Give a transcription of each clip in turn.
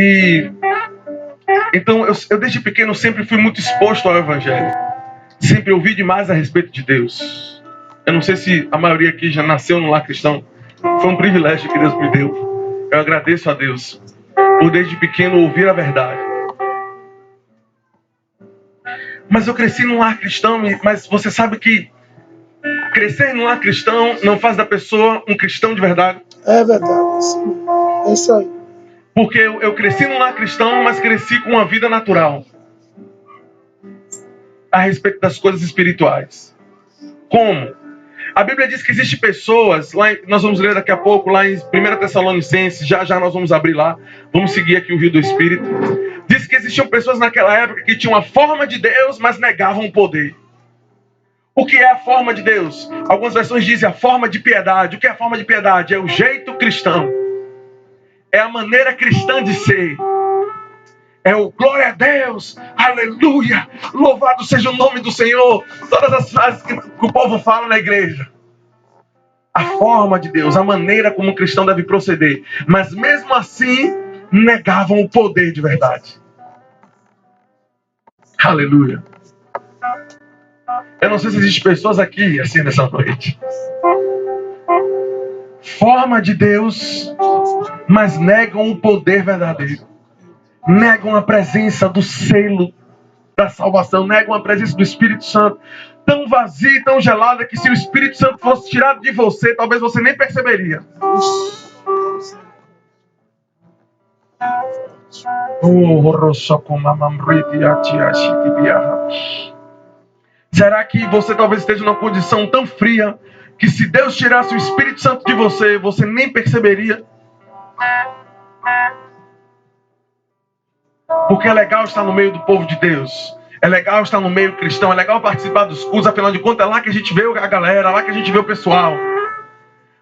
E então eu desde pequeno sempre fui muito exposto ao Evangelho. Sempre ouvi demais a respeito de Deus. Eu não sei se a maioria aqui já nasceu no lar cristão. Foi um privilégio que Deus me deu. Eu agradeço a Deus por desde pequeno ouvir a verdade. Mas eu cresci num lar cristão, mas você sabe que crescer num lar cristão não faz da pessoa um cristão de verdade. É verdade, sim. É isso aí. Porque eu cresci num lar cristão, mas cresci com uma vida natural a respeito das coisas espirituais. Como? A Bíblia diz que existem pessoas, nós vamos ler daqui a pouco, lá em 1 Tessalonicenses, já nós vamos abrir lá, vamos seguir aqui o rio do Espírito. Diz que existiam pessoas naquela época que tinham a forma de Deus, mas negavam o poder. O que é a forma de Deus? Algumas versões dizem a forma de piedade. O que é a forma de piedade? É o jeito cristão. É a maneira cristã de ser. É o glória a Deus, aleluia, louvado seja o nome do Senhor. Todas as frases que o povo fala na igreja. A forma de Deus, a maneira como o cristão deve proceder. Mas mesmo assim, negavam o poder de verdade. Aleluia. Eu não sei se existem pessoas aqui assim nessa noite. Forma de Deus, mas negam o poder verdadeiro. Negam a presença do selo da salvação, negam a presença do Espírito Santo, tão vazia e tão gelada que se o Espírito Santo fosse tirado de você, talvez você nem perceberia. Será que você talvez esteja numa condição tão fria que se Deus tirasse o Espírito Santo de você, você nem perceberia? Porque é legal estar no meio do povo de Deus. É legal estar no meio cristão. É legal participar dos cultos. Afinal de contas, é lá que a gente vê a galera. É lá que a gente vê o pessoal.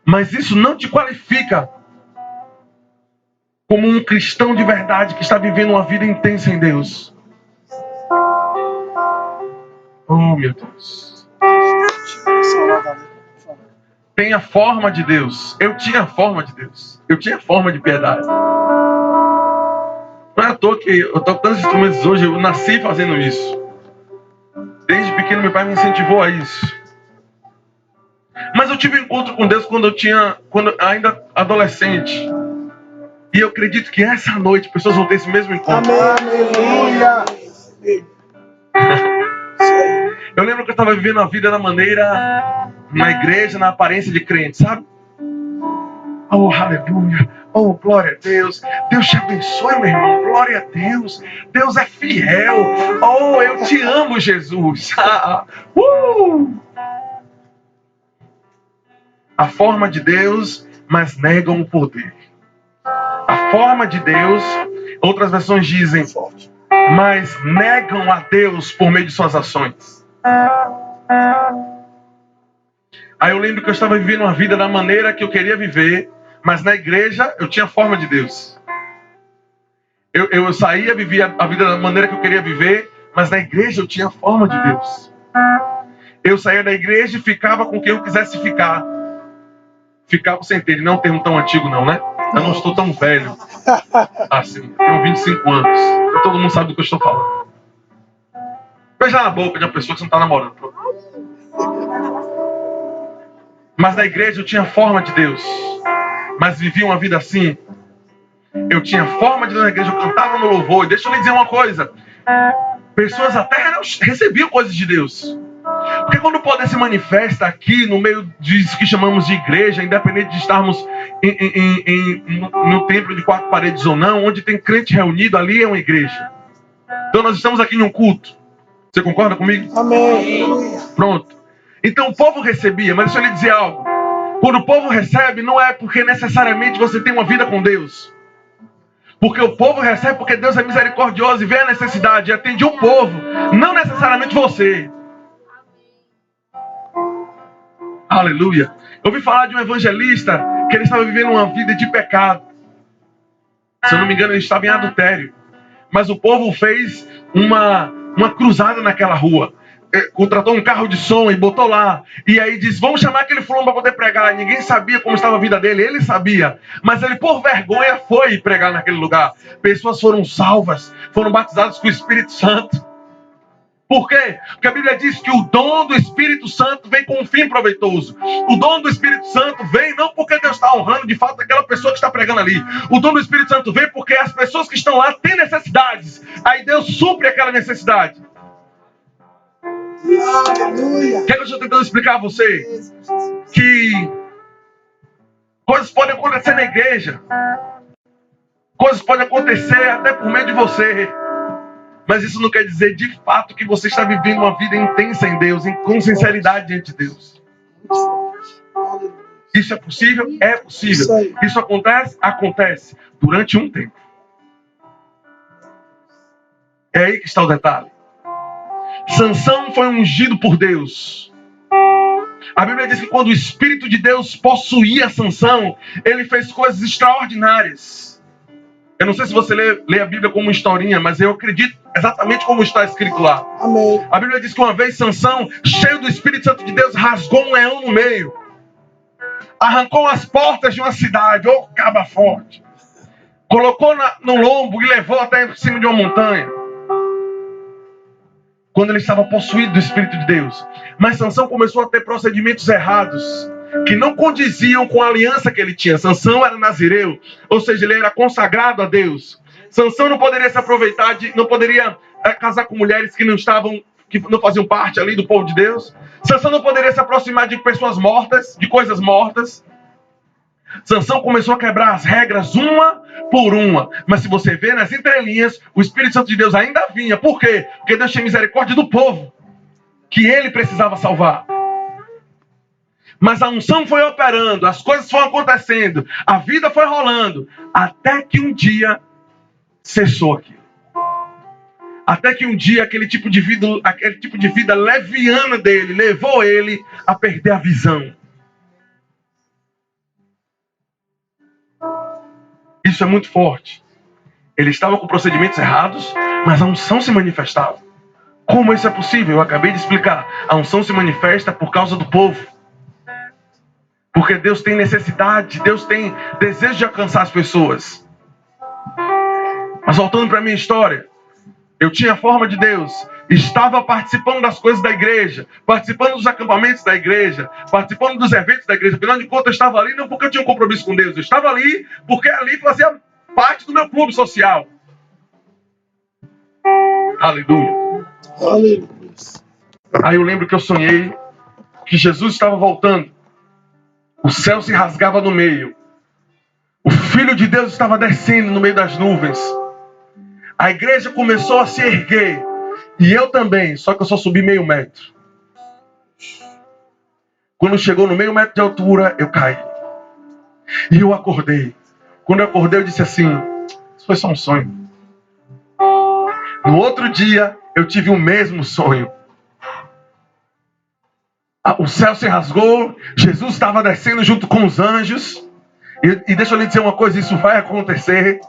Mas isso não te qualifica como um cristão de verdade que está vivendo uma vida intensa em Deus. Oh, meu Deus. Tem a forma de Deus. Eu tinha a forma de Deus. Eu tinha a forma de piedade. Não é à toa que eu toco tantos instrumentos hoje, eu nasci fazendo isso. Desde pequeno meu pai me incentivou a isso. Mas eu tive um encontro com Deus quando ainda adolescente. E eu acredito que essa noite pessoas vão ter esse mesmo encontro. Aleluia! Eu lembro que eu estava vivendo a vida da maneira, na igreja, na aparência de crente, sabe? Oh, aleluia! Oh, glória a Deus! Deus te abençoe, meu irmão! Glória a Deus! Deus é fiel! Oh, eu te amo, Jesus! A forma de Deus, mas negam o poder. A forma de Deus, outras versões dizem, mas negam a Deus por meio de suas ações. Aí eu lembro que eu estava vivendo uma vida da maneira que eu queria viver, mas na igreja eu tinha a forma de Deus. Eu saía, vivia a vida da maneira que eu queria viver, mas na igreja eu tinha a forma de Deus. Eu saía da igreja e ficava com quem eu quisesse ficar. Ficava sem ter, não é um termo tão antigo não, né? Eu não estou tão velho assim, eu tenho 25 anos. Então todo mundo sabe do que eu estou falando. Beija na boca de uma pessoa que você não está namorando. Mas na igreja eu tinha a forma de Deus. Mas vivia uma vida assim. Eu tinha a forma de Deus na igreja, eu cantava no louvor. E deixa eu lhe dizer uma coisa. Pessoas até recebiam coisas de Deus. Porque quando o poder se manifesta aqui, no meio disso que chamamos de igreja, independente de estarmos no templo de 4 paredes ou não, onde tem crente reunido, ali é uma igreja. Então nós estamos aqui em um culto. Você concorda comigo? Amém. Pronto. Então o povo recebia, mas deixa eu lhe dizer algo. Quando o povo recebe, não é porque necessariamente você tem uma vida com Deus. Porque o povo recebe porque Deus é misericordioso e vê a necessidade e atende o povo, não necessariamente você. Aleluia. Eu ouvi falar de um evangelista que ele estava vivendo uma vida de pecado. Se eu não me engano, ele estava em adultério. Mas o povo fez uma cruzada naquela rua. contratou um carro de som e botou lá. E aí disse, vamos chamar aquele fulano para poder pregar. E ninguém sabia como estava a vida dele. Ele sabia. Mas ele, por vergonha, foi pregar naquele lugar. Pessoas foram salvas, foram batizadas com o Espírito Santo. Por quê? Porque a Bíblia diz que o dom do Espírito Santo vem com um fim proveitoso. O dom do Espírito Santo vem não porque Deus está honrando de fato aquela pessoa que está pregando ali. O dom do Espírito Santo vem porque as pessoas que estão lá têm necessidades. Aí Deus supre aquela necessidade. Aleluia. O que eu estou tentando explicar a você? Que coisas podem acontecer na igreja. Coisas podem acontecer até por meio de você. Mas isso não quer dizer de fato que você está vivendo uma vida intensa em Deus, com sinceridade diante de Deus. Isso é possível? É possível. Isso acontece? Acontece. Durante um tempo. É aí que está o detalhe. Sansão foi ungido por Deus. A Bíblia diz que quando o Espírito de Deus possuía Sansão, ele fez coisas extraordinárias. Eu não sei se você lê a Bíblia como uma historinha, mas eu acredito exatamente como está escrito lá. Amém. A Bíblia diz que uma vez Sansão, cheio do Espírito Santo de Deus, rasgou um leão no meio. Arrancou as portas de uma cidade, ô caba forte. Colocou no lombo e levou até por cima de uma montanha. Quando ele estava possuído do Espírito de Deus. Mas Sansão começou a ter procedimentos errados, que não condiziam com a aliança que ele tinha. Sansão era nazireu, ou seja, ele era consagrado a Deus. Sansão não poderia se aproveitar, não poderia casar com mulheres que não faziam parte ali do povo de Deus. Sansão não poderia se aproximar de pessoas mortas, de coisas mortas. Sansão começou a quebrar as regras uma por uma. Mas se você vê nas entrelinhas, o Espírito Santo de Deus ainda vinha. Por quê? Porque Deus tinha misericórdia do povo que ele precisava salvar. Mas a unção foi operando, as coisas foram acontecendo, a vida foi rolando, até que um dia cessou aquilo. Até que um dia aquele tipo de vida leviana dele levou ele a perder a visão. Isso é muito forte. Ele estava com procedimentos errados, mas a unção se manifestava. Como isso é possível? Eu acabei de explicar. A unção se manifesta por causa do povo. Porque Deus tem necessidade, Deus tem desejo de alcançar as pessoas. Mas voltando para a minha história, eu tinha a forma de Deus, estava participando das coisas da igreja, participando dos acampamentos da igreja, participando dos eventos da igreja. Afinal de contas, eu estava ali não porque eu tinha um compromisso com Deus, eu estava ali porque ali fazia parte do meu clube social. Aleluia. Aleluia. Aí eu lembro que eu sonhei que Jesus estava voltando. O céu se rasgava no meio. O Filho de Deus estava descendo no meio das nuvens. A igreja começou a se erguer. E eu também, só que eu só subi meio metro. Quando chegou no meio metro de altura, eu caí. E eu acordei. Quando eu acordei, eu disse assim, isso foi só um sonho. No outro dia, eu tive o mesmo sonho. O céu se rasgou, Jesus estava descendo junto com os anjos. E deixa eu lhe dizer uma coisa, isso vai acontecer.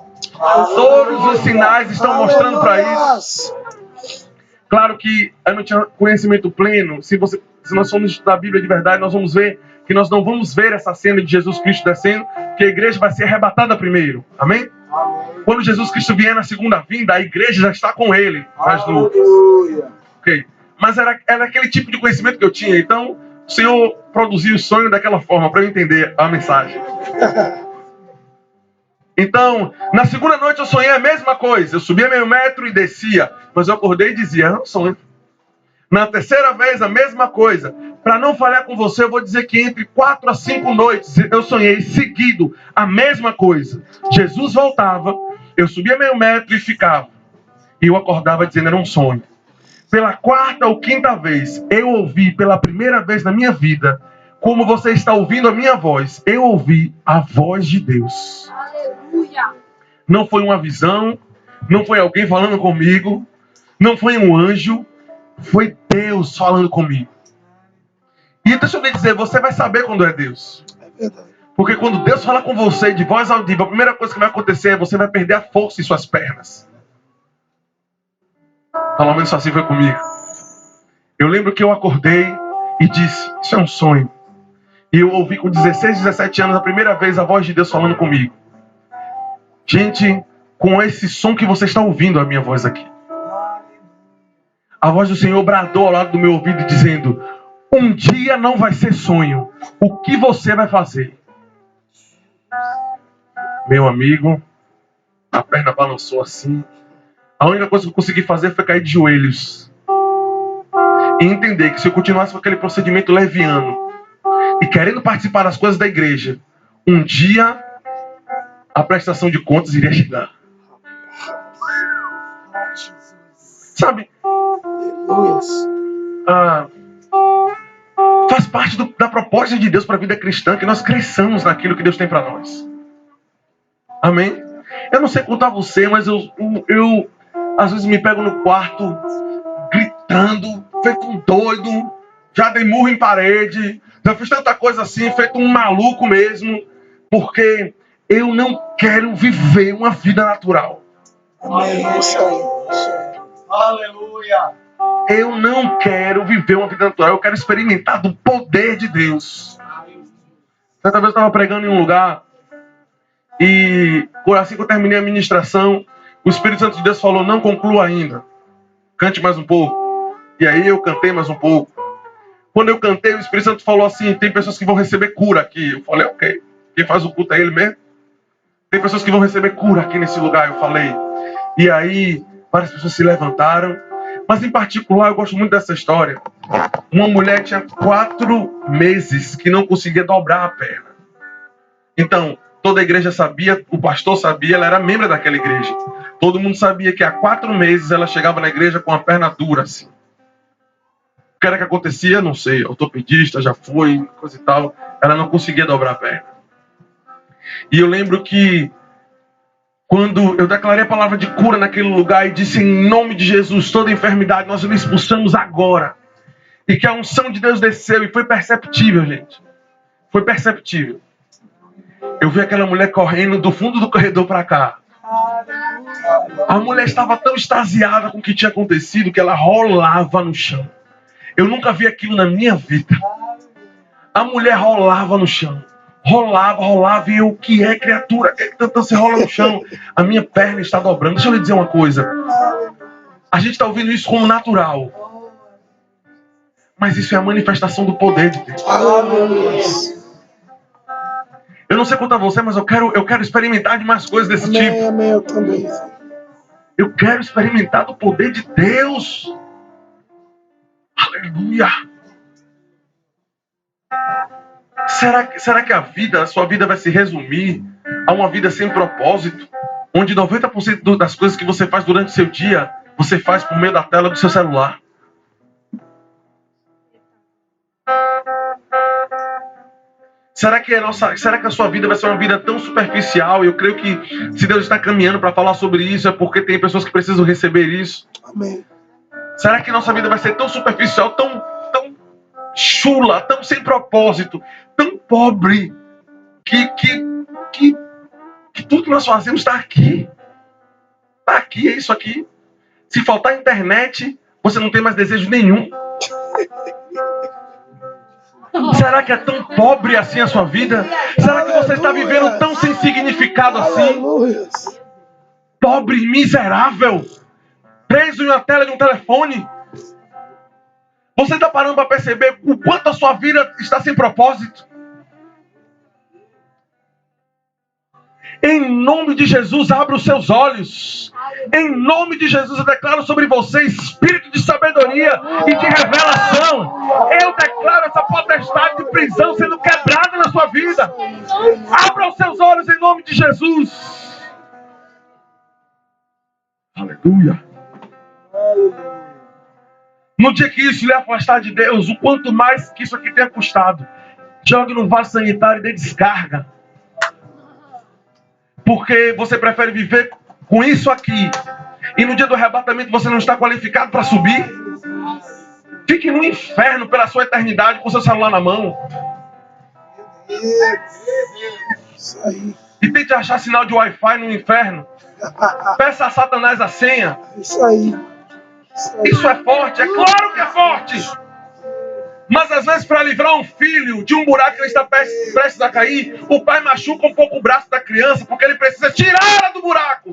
Todos os sinais estão mostrando para isso. Claro que eu não tinha conhecimento pleno. Se nós formos estudar a Bíblia de verdade, nós vamos ver que nós não vamos ver essa cena de Jesus Cristo descendo, que a igreja vai ser arrebatada primeiro. Amém? Quando Jesus Cristo vier na segunda vinda, a igreja já está com ele nas nuvens. Ok? Mas era aquele tipo de conhecimento que eu tinha. Então, o Senhor produziu o sonho daquela forma, para eu entender a mensagem. Então, na segunda noite eu sonhei a mesma coisa. Eu subia meio metro e descia. Mas eu acordei e dizia, não sonho. Na terceira vez, a mesma coisa. Para não falhar com você, eu vou dizer que entre 4 a 5 noites eu sonhei seguido a mesma coisa. Jesus voltava, eu subia meio metro e ficava. E eu acordava dizendo, era um sonho. Pela quarta ou quinta vez, eu ouvi pela primeira vez na minha vida, como você está ouvindo a minha voz, eu ouvi a voz de Deus. Aleluia. Não foi uma visão, não foi alguém falando comigo, não foi um anjo, foi Deus falando comigo. E deixa eu lhe dizer, você vai saber quando é Deus. É verdade. Porque quando Deus fala com você de voz audível, a primeira coisa que vai acontecer é você vai perder a força em suas pernas. Pelo menos assim foi comigo. Eu lembro que eu acordei e disse, isso é um sonho. E eu ouvi com 16, 17 anos a primeira vez a voz de Deus falando comigo. Gente, com esse som que você está ouvindo a minha voz aqui. A voz do Senhor bradou ao lado do meu ouvido dizendo, um dia não vai ser sonho. O que você vai fazer? Meu amigo, a perna balançou assim. A única coisa que eu consegui fazer foi cair de joelhos. E entender que se eu continuasse com aquele procedimento leviano e querendo participar das coisas da igreja, um dia a prestação de contas iria chegar. Sabe? Faz parte da proposta de Deus para a vida cristã que nós cresçamos naquilo que Deus tem para nós. Amém? Eu não sei contar você, mas eu às vezes me pego no quarto gritando, feito um doido, já dei murro em parede, já fiz tanta coisa assim, feito um maluco mesmo, porque eu não quero viver uma vida natural. Amém. Isso aí. Aleluia. Eu não quero viver uma vida natural, eu quero experimentar do poder de Deus. Certa vez eu estava pregando em um lugar e assim que eu terminei a ministração, o Espírito Santo de Deus falou, não conclua ainda, cante mais um pouco. E aí eu cantei mais um pouco. Quando eu cantei, o Espírito Santo falou assim, tem pessoas que vão receber cura aqui. Eu falei, ok, quem faz o culto é ele mesmo. Tem pessoas que vão receber cura aqui nesse lugar, eu falei. E aí, várias pessoas se levantaram. Mas em particular, eu gosto muito dessa história. Uma mulher tinha 4 meses que não conseguia dobrar a perna. Então, toda a igreja sabia, o pastor sabia, ela era membro daquela igreja. Todo mundo sabia que há 4 meses ela chegava na igreja com a perna dura, assim. O que era que acontecia? Não sei. Ortopedista, já foi, coisa e tal. Ela não conseguia dobrar a perna. E eu lembro que quando eu declarei a palavra de cura naquele lugar e disse em nome de Jesus, toda enfermidade nós expulsamos agora. E que a unção de Deus desceu e foi perceptível, gente. Foi perceptível. Eu vi aquela mulher correndo do fundo do corredor para cá. A mulher estava tão extasiada com o que tinha acontecido que ela rolava no chão. Eu nunca vi aquilo na minha vida. A mulher rolava no chão. Rolava, e eu, o que é, criatura? Que tanto você rola no chão? A minha perna está dobrando. Deixa eu lhe dizer uma coisa. A gente está ouvindo isso como natural. Mas isso é a manifestação do poder de Deus. Eu não sei quanto a você, mas eu quero experimentar de mais coisas desse tipo. Amém, eu também. Eu quero experimentar do poder de Deus. Aleluia. Será que a sua vida vai se resumir a uma vida sem propósito? Onde 90% das coisas que você faz durante o seu dia, você faz por meio da tela do seu celular? Será que a sua vida vai ser uma vida tão superficial? Eu creio que se Deus está caminhando para falar sobre isso, é porque tem pessoas que precisam receber isso. Amém. Será que nossa vida vai ser tão superficial, tão chula, tão sem propósito, tão pobre, que tudo que nós fazemos está aqui? Está aqui, é isso aqui. Se faltar internet, você não tem mais desejo nenhum. Será que é tão pobre assim a sua vida? Será que você está vivendo tão sem significado assim? Pobre, miserável, preso em uma tela de um telefone? Você está parando para perceber o quanto a sua vida está sem propósito? Em nome de Jesus, abra os seus olhos. Em nome de Jesus, eu declaro sobre você espírito de sabedoria e de revelação. Eu declaro essa potestade de prisão sendo quebrada na sua vida. Abra os seus olhos em nome de Jesus. Aleluia. No dia que isso lhe afastar de Deus, o quanto mais que isso aqui tenha custado, jogue no vaso sanitário e dê descarga. Porque você prefere viver com isso aqui e no dia do arrebatamento você não está qualificado para subir? Fique no inferno pela sua eternidade com seu celular na mão. Isso aí. E tente achar sinal de Wi-Fi no inferno. Peça a Satanás a senha. Isso aí. Isso é forte? É claro que é forte. Mas às vezes, para livrar um filho de um buraco que ele está prestes a cair, o pai machuca um pouco o braço da criança, porque ele precisa tirá-la do buraco.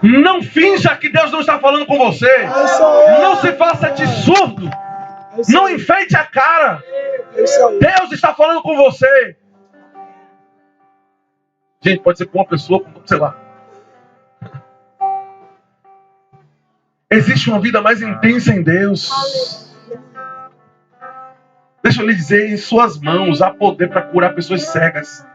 Não finja que Deus não está falando com você. Não se faça de surdo. Não enfeite a cara. Deus está falando com você. Gente, pode ser com uma pessoa, sei lá. Existe uma vida mais intensa em Deus. Deixa eu lhe dizer, em suas mãos há poder para curar pessoas cegas.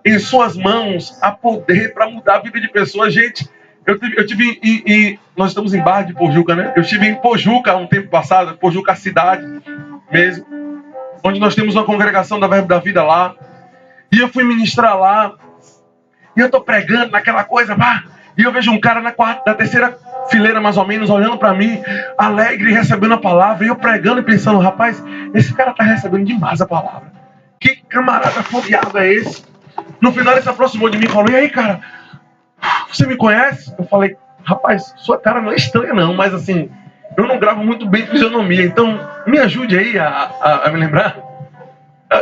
Em suas mãos há poder para mudar a vida de pessoas. Gente, eu tive nós estamos em Barra de Pojuca, né? Eu estive em Pojuca um tempo passado, Pojuca, a cidade mesmo, onde nós temos uma congregação da Verbo da Vida lá. E eu fui ministrar lá. E eu estou pregando naquela coisa, e eu vejo um cara da terceira fileira, mais ou menos, olhando para mim, alegre, recebendo a palavra. E eu pregando e pensando, rapaz, esse cara está recebendo demais a palavra. Que camarada folheado é esse? No final ele se aproximou de mim e falou, e aí, cara, você me conhece? Eu falei, rapaz, sua cara não é estranha não, mas assim, eu não gravo muito bem fisionomia, então me ajude aí a me lembrar.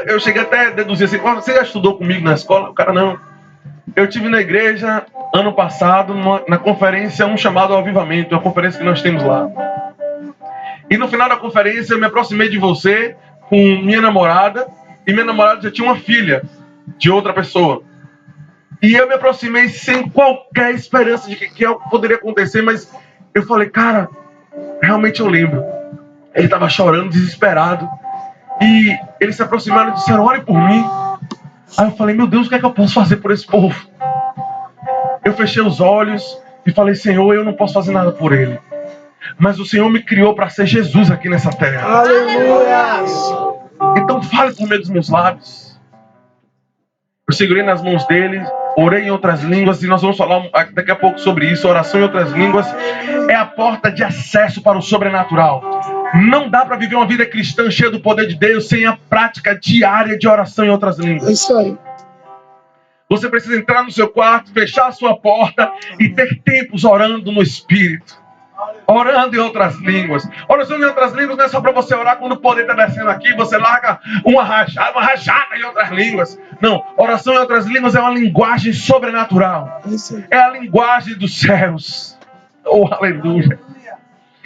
Eu cheguei até a deduzir assim, você já estudou comigo na escola? O cara, não. Eu estive na igreja ano passado, na conferência, um chamado Avivamento, uma conferência que nós temos lá. E no final da conferência eu me aproximei de você com minha namorada, e minha namorada já tinha uma filha de outra pessoa. E eu me aproximei sem qualquer esperança de que algo poderia acontecer, mas eu falei, cara, realmente eu lembro. Ele estava chorando, desesperado. E eles se aproximaram e disseram, ore por mim. Aí eu falei, meu Deus, o que é que eu posso fazer por esse povo? Eu fechei os olhos e falei, Senhor, eu não posso fazer nada por ele. Mas o Senhor me criou para ser Jesus aqui nessa terra. Aleluia! Então fale por meio dos meus lábios. Eu segurei nas mãos dele, orei em outras línguas, e nós vamos falar daqui a pouco sobre isso. Oração em outras línguas é a porta de acesso para o sobrenatural. Não dá para viver uma vida cristã cheia do poder de Deus sem a prática diária de oração em outras línguas. É isso aí. Você precisa entrar no seu quarto, fechar a sua porta e ter tempos orando no Espírito. Orando em outras línguas. Oração em outras línguas não é só para você orar quando o poder está descendo aqui, você larga uma rajada em outras línguas. Não, oração em outras línguas é uma linguagem sobrenatural. É a linguagem dos céus. Oh, aleluia.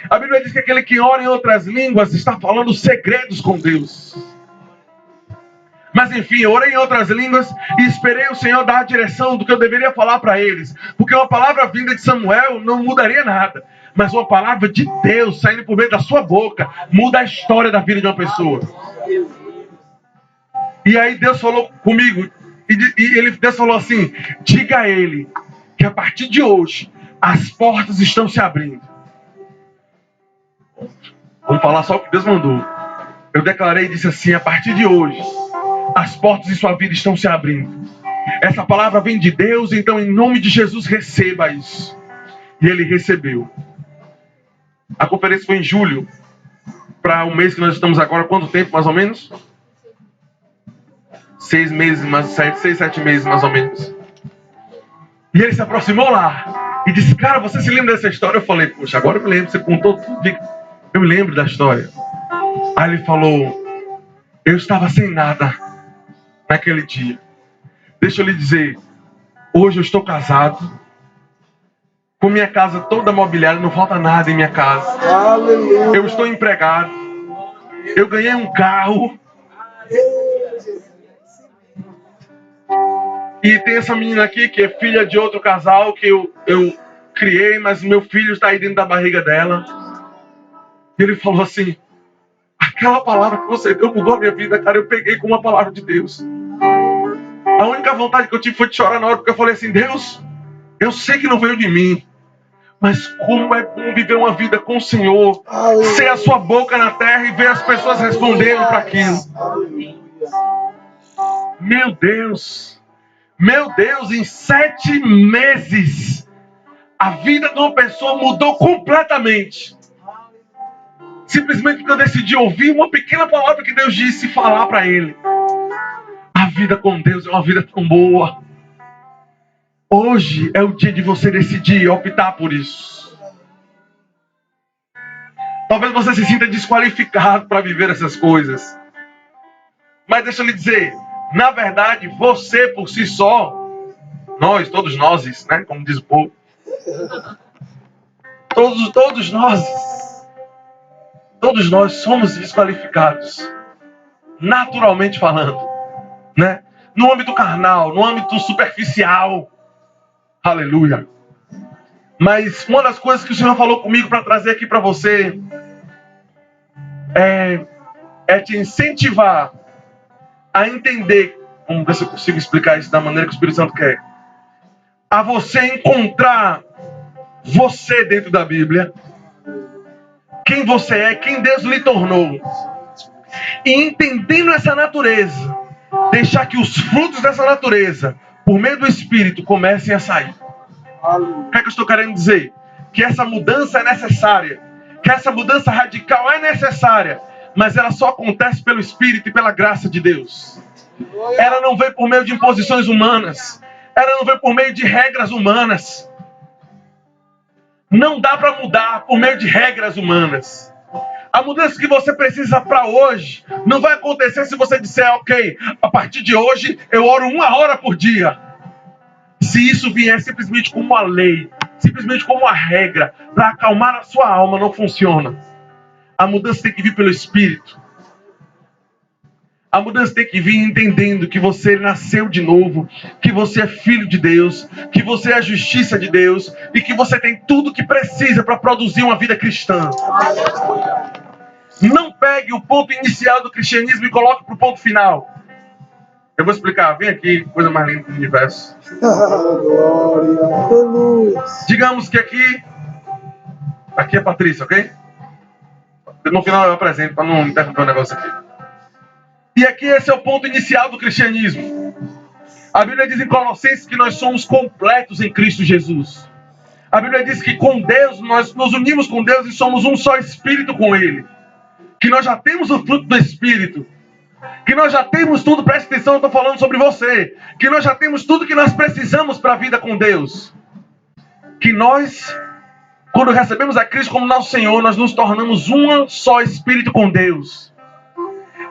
A Bíblia diz que aquele que ora em outras línguas está falando segredos com Deus. Mas enfim, eu orei em outras línguas e esperei o Senhor dar a direção do que eu deveria falar para eles. Porque uma palavra vinda de Samuel não mudaria nada. Mas uma palavra de Deus saindo por meio da sua boca muda a história da vida de uma pessoa. E aí Deus falou comigo. Deus falou assim, diga a ele que a partir de hoje as portas estão se abrindo. Vamos falar só o que Deus mandou. Eu declarei e disse assim, a partir de hoje as portas de sua vida estão se abrindo. Essa palavra vem de Deus, então em nome de Jesus receba isso. E ele recebeu. A conferência foi em julho. Para o mês que nós estamos agora, quanto tempo mais ou menos? 6 meses, 7 meses mais ou menos. E ele se aproximou lá e disse, cara, você se lembra dessa história? Eu falei, poxa, agora eu me lembro, você contou tudo. Eu me lembro da história. Aí ele falou, eu estava sem nada naquele dia. Deixa eu lhe dizer, hoje eu estou casado, com minha casa toda mobiliada, não falta nada em minha casa. Aleluia. Eu estou empregado, eu ganhei um carro. E tem essa menina aqui que é filha de outro casal que eu criei, mas meu filho está aí dentro da barriga dela. E ele falou assim, aquela palavra que você deu mudou a minha vida, cara. Eu peguei como uma palavra de Deus. A única vontade que eu tive foi de chorar na hora, porque eu falei assim, Deus, eu sei que não veio de mim, mas como é bom viver uma vida com o Senhor, ser a sua boca na terra e ver as pessoas respondendo para aquilo. Meu Deus, em 7 meses, a vida de uma pessoa mudou completamente. Simplesmente porque eu decidi ouvir uma pequena palavra que Deus disse e falar para ele. A vida com Deus é uma vida tão boa. Hoje é o dia de você decidir optar por isso. Talvez você se sinta desqualificado para viver essas coisas. Mas deixa eu lhe dizer, na verdade, você por si só, nós, todos nós, né, como diz o povo, todos nós somos desqualificados, naturalmente falando, né? No âmbito carnal, no âmbito superficial. Aleluia. Mas uma das coisas que o Senhor falou comigo para trazer aqui para você é te incentivar a entender, vamos ver se eu consigo explicar isso da maneira que o Espírito Santo quer, a você encontrar você dentro da Bíblia, quem você é, quem Deus lhe tornou, e entendendo essa natureza, deixar que os frutos dessa natureza, por meio do Espírito, comecem a sair. O que é que eu estou querendo dizer? Que essa mudança é necessária, que essa mudança radical é necessária, mas ela só acontece pelo Espírito e pela graça de Deus. Ela não vem por meio de imposições humanas, ela não vem por meio de regras humanas. Não dá para mudar por meio de regras humanas. A mudança que você precisa para hoje não vai acontecer se você disser, ok, a partir de hoje eu oro 1 hora por dia. Se isso vier simplesmente como uma lei, simplesmente como uma regra, para acalmar a sua alma, não funciona. A mudança tem que vir pelo Espírito. A mudança tem que vir entendendo que você nasceu de novo, que você é filho de Deus, que você é a justiça de Deus e que você tem tudo que precisa para produzir uma vida cristã. Não pegue o ponto inicial do cristianismo e coloque para o ponto final. Eu vou explicar. Vem aqui, coisa mais linda do universo. Glória. Digamos que aqui é Patrícia, ok? No final eu apresento para não interromper o negócio aqui. E aqui esse é o ponto inicial do cristianismo. A Bíblia diz em Colossenses que nós somos completos em Cristo Jesus. A Bíblia diz que com Deus, nós nos unimos com Deus e somos um só Espírito com Ele. Que nós já temos o fruto do Espírito. Que nós já temos tudo, presta atenção, eu estou falando sobre você. Que nós já temos tudo que nós precisamos para a vida com Deus. Que nós, quando recebemos a Cristo como nosso Senhor, nós nos tornamos um só Espírito com Deus.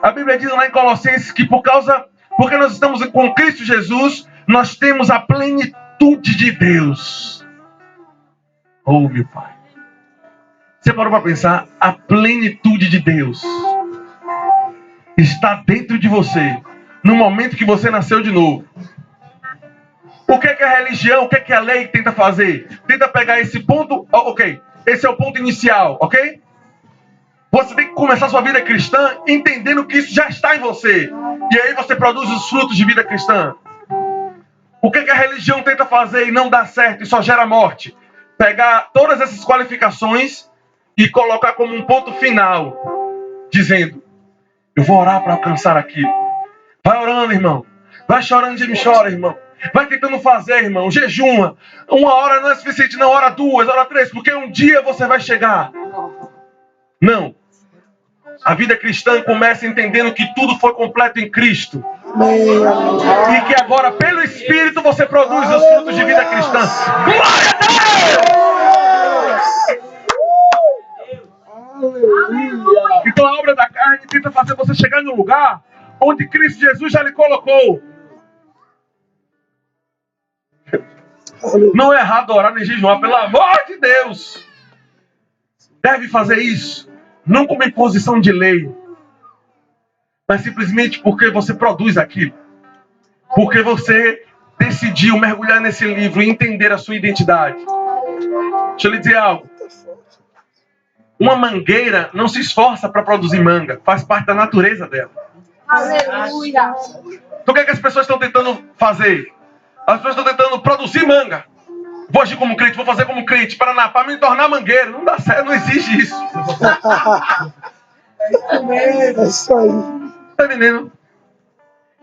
A Bíblia diz lá em Colossenses que porque nós estamos com Cristo Jesus, nós temos a plenitude de Deus. Oh, meu Pai. Você parou para pensar? A plenitude de Deus está dentro de você, no momento que você nasceu de novo. O que é a religião, o que é a lei tenta fazer? Tenta pegar esse ponto, ok, esse é o ponto inicial, ok? Você tem que começar a sua vida cristã entendendo que isso já está em você. E aí você produz os frutos de vida cristã. O que a religião tenta fazer e não dá certo e só gera morte? Pegar todas essas qualificações e colocar como um ponto final, dizendo, eu vou orar para alcançar aquilo. Vai orando, irmão. Vai chorando de me chora, irmão. Vai tentando fazer, irmão. Jejuma. 1 hora não é suficiente, não. Hora 2, hora 3, porque um dia você vai chegar. Não. A vida cristã começa entendendo que tudo foi completo em Cristo. E que agora, pelo Espírito, você produz os frutos de vida cristã. Glória a Deus! Então a obra da carne tenta fazer você chegar no lugar onde Cristo Jesus já lhe colocou. Não é errado orar nem jejuar, pelo amor de Deus. Deve fazer isso. Não como imposição de lei, mas simplesmente porque você produz aquilo. Porque você decidiu mergulhar nesse livro e entender a sua identidade. Deixa eu lhe dizer algo. Uma mangueira não se esforça para produzir manga. Faz parte da natureza dela. Aleluia. Então o que é que as pessoas estão tentando fazer? As pessoas estão tentando produzir manga. Vou agir como crente, vou fazer como crente, para me tornar mangueira. Não dá certo, não existe isso. É isso aí. Está entendendo?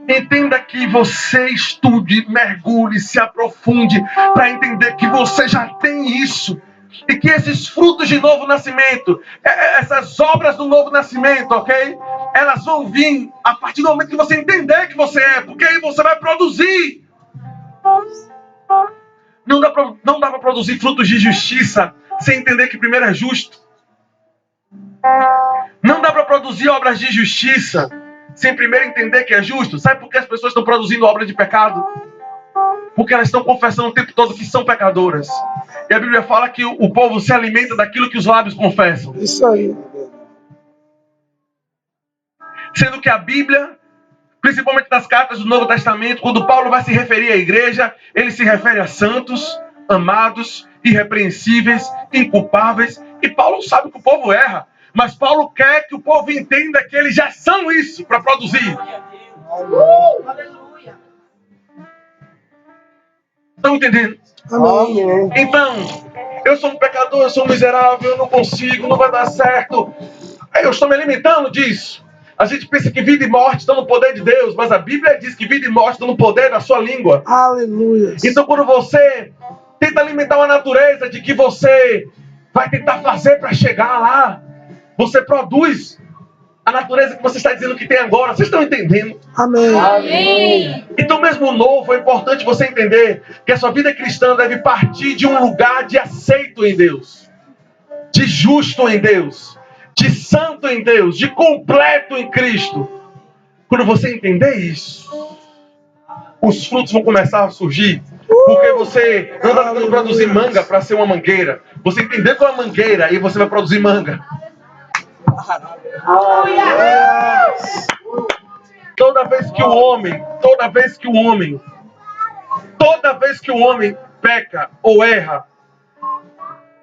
Entenda que você estude, mergulhe, se aprofunde para entender que você já tem isso. E que esses frutos de novo nascimento, essas obras do novo nascimento, ok? Elas vão vir a partir do momento que você entender que você é, porque aí você vai produzir. Não dá para produzir frutos de justiça sem entender que primeiro é justo. Não dá para produzir obras de justiça sem primeiro entender que é justo. Sabe por que as pessoas estão produzindo obras de pecado? Porque elas estão confessando o tempo todo que são pecadoras. E a Bíblia fala que o povo se alimenta daquilo que os lábios confessam. Isso aí. Sendo que a Bíblia, principalmente nas cartas do Novo Testamento, quando Paulo vai se referir à igreja, ele se refere a santos, amados, irrepreensíveis, inculpáveis. E Paulo sabe que o povo erra. Mas Paulo quer que o povo entenda que eles já são isso para produzir. Aleluia. Estão entendendo? Amém. Então, eu sou um pecador, eu sou um miserável, eu não consigo, não vai dar certo. Eu estou me alimentando disso. A gente pensa que vida e morte estão no poder de Deus, mas a Bíblia diz que vida e morte estão no poder da sua língua. Aleluia. Então, quando você tenta alimentar uma natureza de que você vai tentar fazer para chegar lá, você produz a natureza que você está dizendo que tem agora. Vocês estão entendendo? Amém. Amém. Então, mesmo novo, é importante você entender que a sua vida cristã deve partir de um lugar de aceito em Deus, de justo em Deus, de santo em Deus, de completo em Cristo. Quando você entender isso, os frutos vão começar a surgir. Porque você não está tentando produzir manga para ser uma mangueira. Você entender qual é a mangueira e você vai produzir manga. Toda vez que o homem peca ou erra,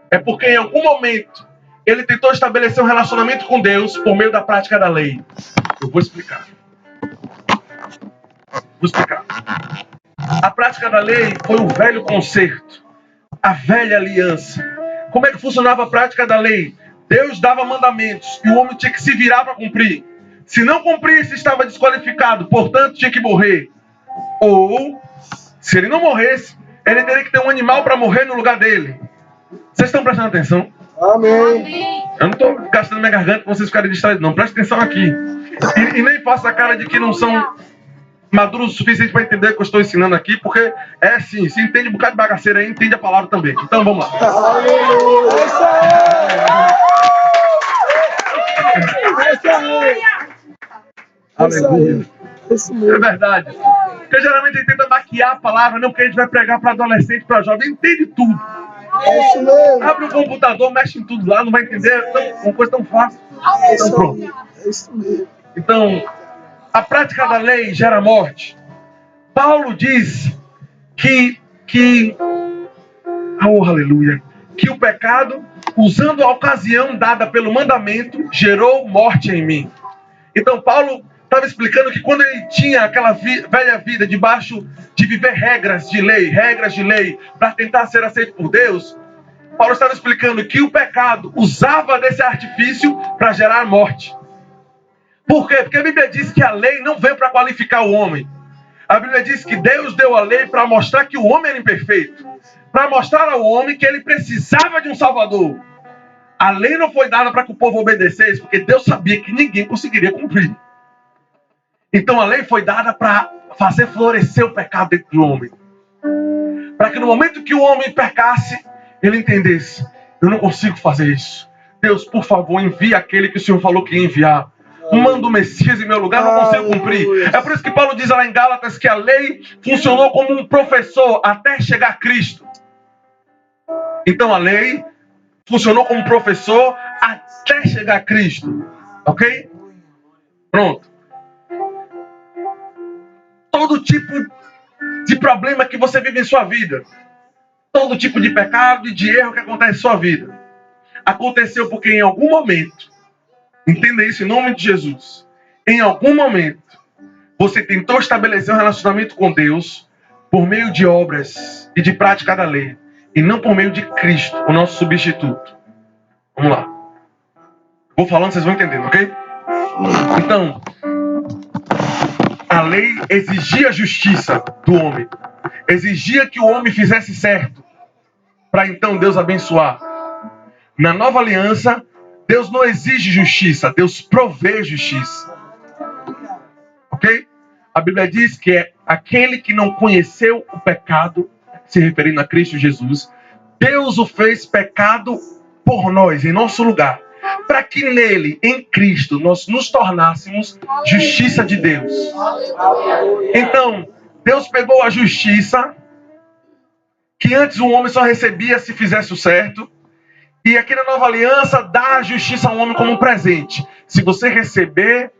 é porque em algum momento ele tentou estabelecer um relacionamento com Deus por meio da prática da lei. Eu vou explicar. A prática da lei foi o velho concerto, a velha aliança. Como é que funcionava a prática da lei? Deus dava mandamentos e o homem tinha que se virar para cumprir. Se não cumprisse, estava desqualificado, portanto tinha que morrer. Ou, se ele não morresse, ele teria que ter um animal para morrer no lugar dele. Vocês estão prestando atenção? Amém. Eu não estou gastando minha garganta para vocês ficarem distraídos, não. Presta atenção aqui. E nem faça a cara de que não são maduros o suficiente para entender o que eu estou ensinando aqui, porque é assim, se entende um bocado de bagaceira aí, entende a palavra também. Então vamos lá. Aleluia. Aleluia. Isso É mesmo. verdade. Porque geralmente a gente tenta maquiar a palavra, não, porque a gente vai pregar para adolescente, para jovem, entende tudo. Isso mesmo. Abre o computador, mexe em tudo lá, não vai entender, uma coisa tão fácil. Então pronto. Isso mesmo. Então, a prática da lei gera morte. Paulo diz que aleluia, que o pecado, usando a ocasião dada pelo mandamento, gerou morte em mim. Então Paulo estava explicando que quando ele tinha aquela velha vida debaixo de viver regras de lei, para tentar ser aceito por Deus, Paulo estava explicando que o pecado usava desse artifício para gerar morte. Por quê? Porque a Bíblia diz que a lei não veio para qualificar o homem. A Bíblia diz que Deus deu a lei para mostrar que o homem era imperfeito, para mostrar ao homem que ele precisava de um Salvador. A lei não foi dada para que o povo obedecesse, porque Deus sabia que ninguém conseguiria cumprir. Então a lei foi dada para fazer florescer o pecado dentro do homem. Para que no momento que o homem pecasse, ele entendesse: eu não consigo fazer isso. Deus, por favor, envia aquele que o Senhor falou que ia enviar. Manda o Messias em meu lugar, não consigo cumprir. É por isso que Paulo diz lá em Gálatas que a lei funcionou como um professor até chegar a Cristo. Então a lei funcionou como professor até chegar a Cristo. Ok? Pronto. Todo tipo de problema que você vive em sua vida, todo tipo de pecado e de erro que acontece em sua vida, aconteceu porque em algum momento, entenda isso em nome de Jesus, em algum momento, você tentou estabelecer um relacionamento com Deus por meio de obras e de prática da lei, e não por meio de Cristo, o nosso substituto. Vamos lá. Vou falando, vocês vão entendendo, ok? Então, a lei exigia a justiça do homem. Exigia que o homem fizesse certo, para então Deus abençoar. Na nova aliança, Deus não exige justiça, Deus provê justiça. Ok? A Bíblia diz que é aquele que não conheceu o pecado se referindo a Cristo Jesus, Deus o fez pecado por nós, em nosso lugar, para que nele, em Cristo, nós nos tornássemos justiça de Deus. Então, Deus pegou a justiça que antes um homem só recebia se fizesse o certo, e aqui na nova aliança dá a justiça ao homem como um presente. Se você receber